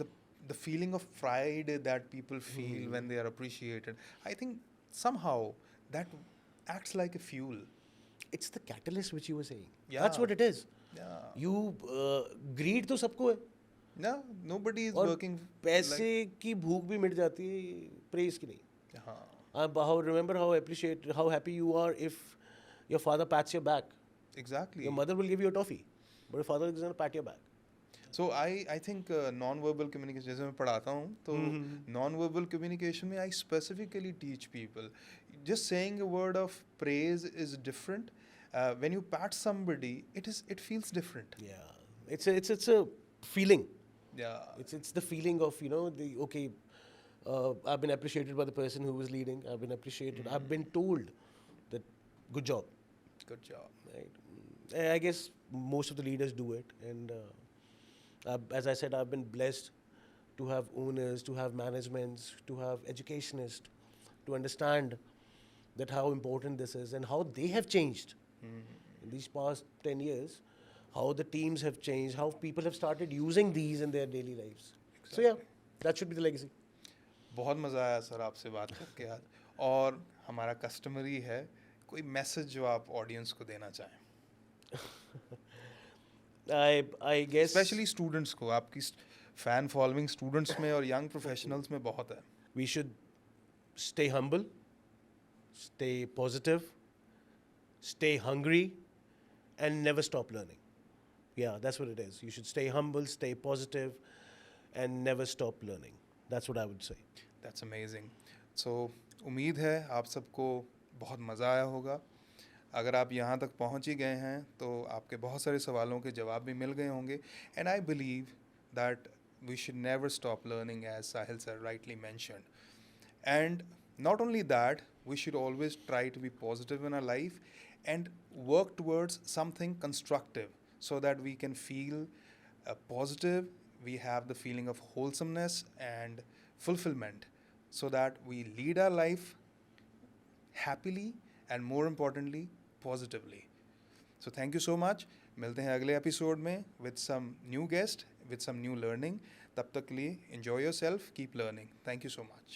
the feeling of pride that people feel when they are appreciated. I think somehow that acts like a fuel. It's the catalyst which you were saying. Yeah. That's what it is. Yeah. You greed तो सबको है. No, nobody is और working. पैसे की भूख भी मिट जाती है, praise की नहीं. Remember how happy you are if your father pats your back. Exactly. Your mother will give you a toffee, but your father is going to pat your back. So I think non-verbal communication, जैसे मैं पढ़ाता हूँ तो non-verbal communication में I specifically teach people just saying a word of praise is different. When you pat somebody, it feels different. Yeah, it's a feeling. Yeah. It's the feeling of I've been appreciated by the person who was leading. I've been appreciated. I've been told that good job. Good job. Right. I guess most of the leaders do it, and as I said, I've been blessed to have owners, to have managements, to have educationists, to understand that how important this is and how they have changed in these past 10 years, how the teams have changed, how people have started using these in their daily lives. So yeah, that should be the legacy. बहुत मज़ा आया sir आपसे बात करके यार, और हमारा customary है, कोई मैसेज जो आप ऑडियंस को देना चाहें. I guess स्पेशली स्टूडेंट्स को, आपकी फैन फॉलोइंग स्टूडेंट्स में और यंग प्रोफेशनल्स में बहुत है. we should stay humble, stay positive, stay hungry, and never stop learning. Yeah, that's what it is. You should stay humble, stay positive, and never stop learning. That's what I would say. That's amazing. So उम्मीद है आप सबको बहुत मज़ा आया होगा. अगर आप यहाँ तक पहुँच ही गए हैं तो आपके बहुत सारे सवालों के जवाब भी मिल गए होंगे. And I believe that we should never stop learning as Sahil sir rightly mentioned. And not only that, we should always try to be positive in our life and work towards something constructive so that we can feel positive, we have the feeling of wholesomeness and fulfillment, so that we lead our life happily and more importantly, positively. So thank you so much. मिलते हैं अगले episode में with some new guest, with some new learning. तब तक के लिए enjoy yourself, keep learning. Thank you so much.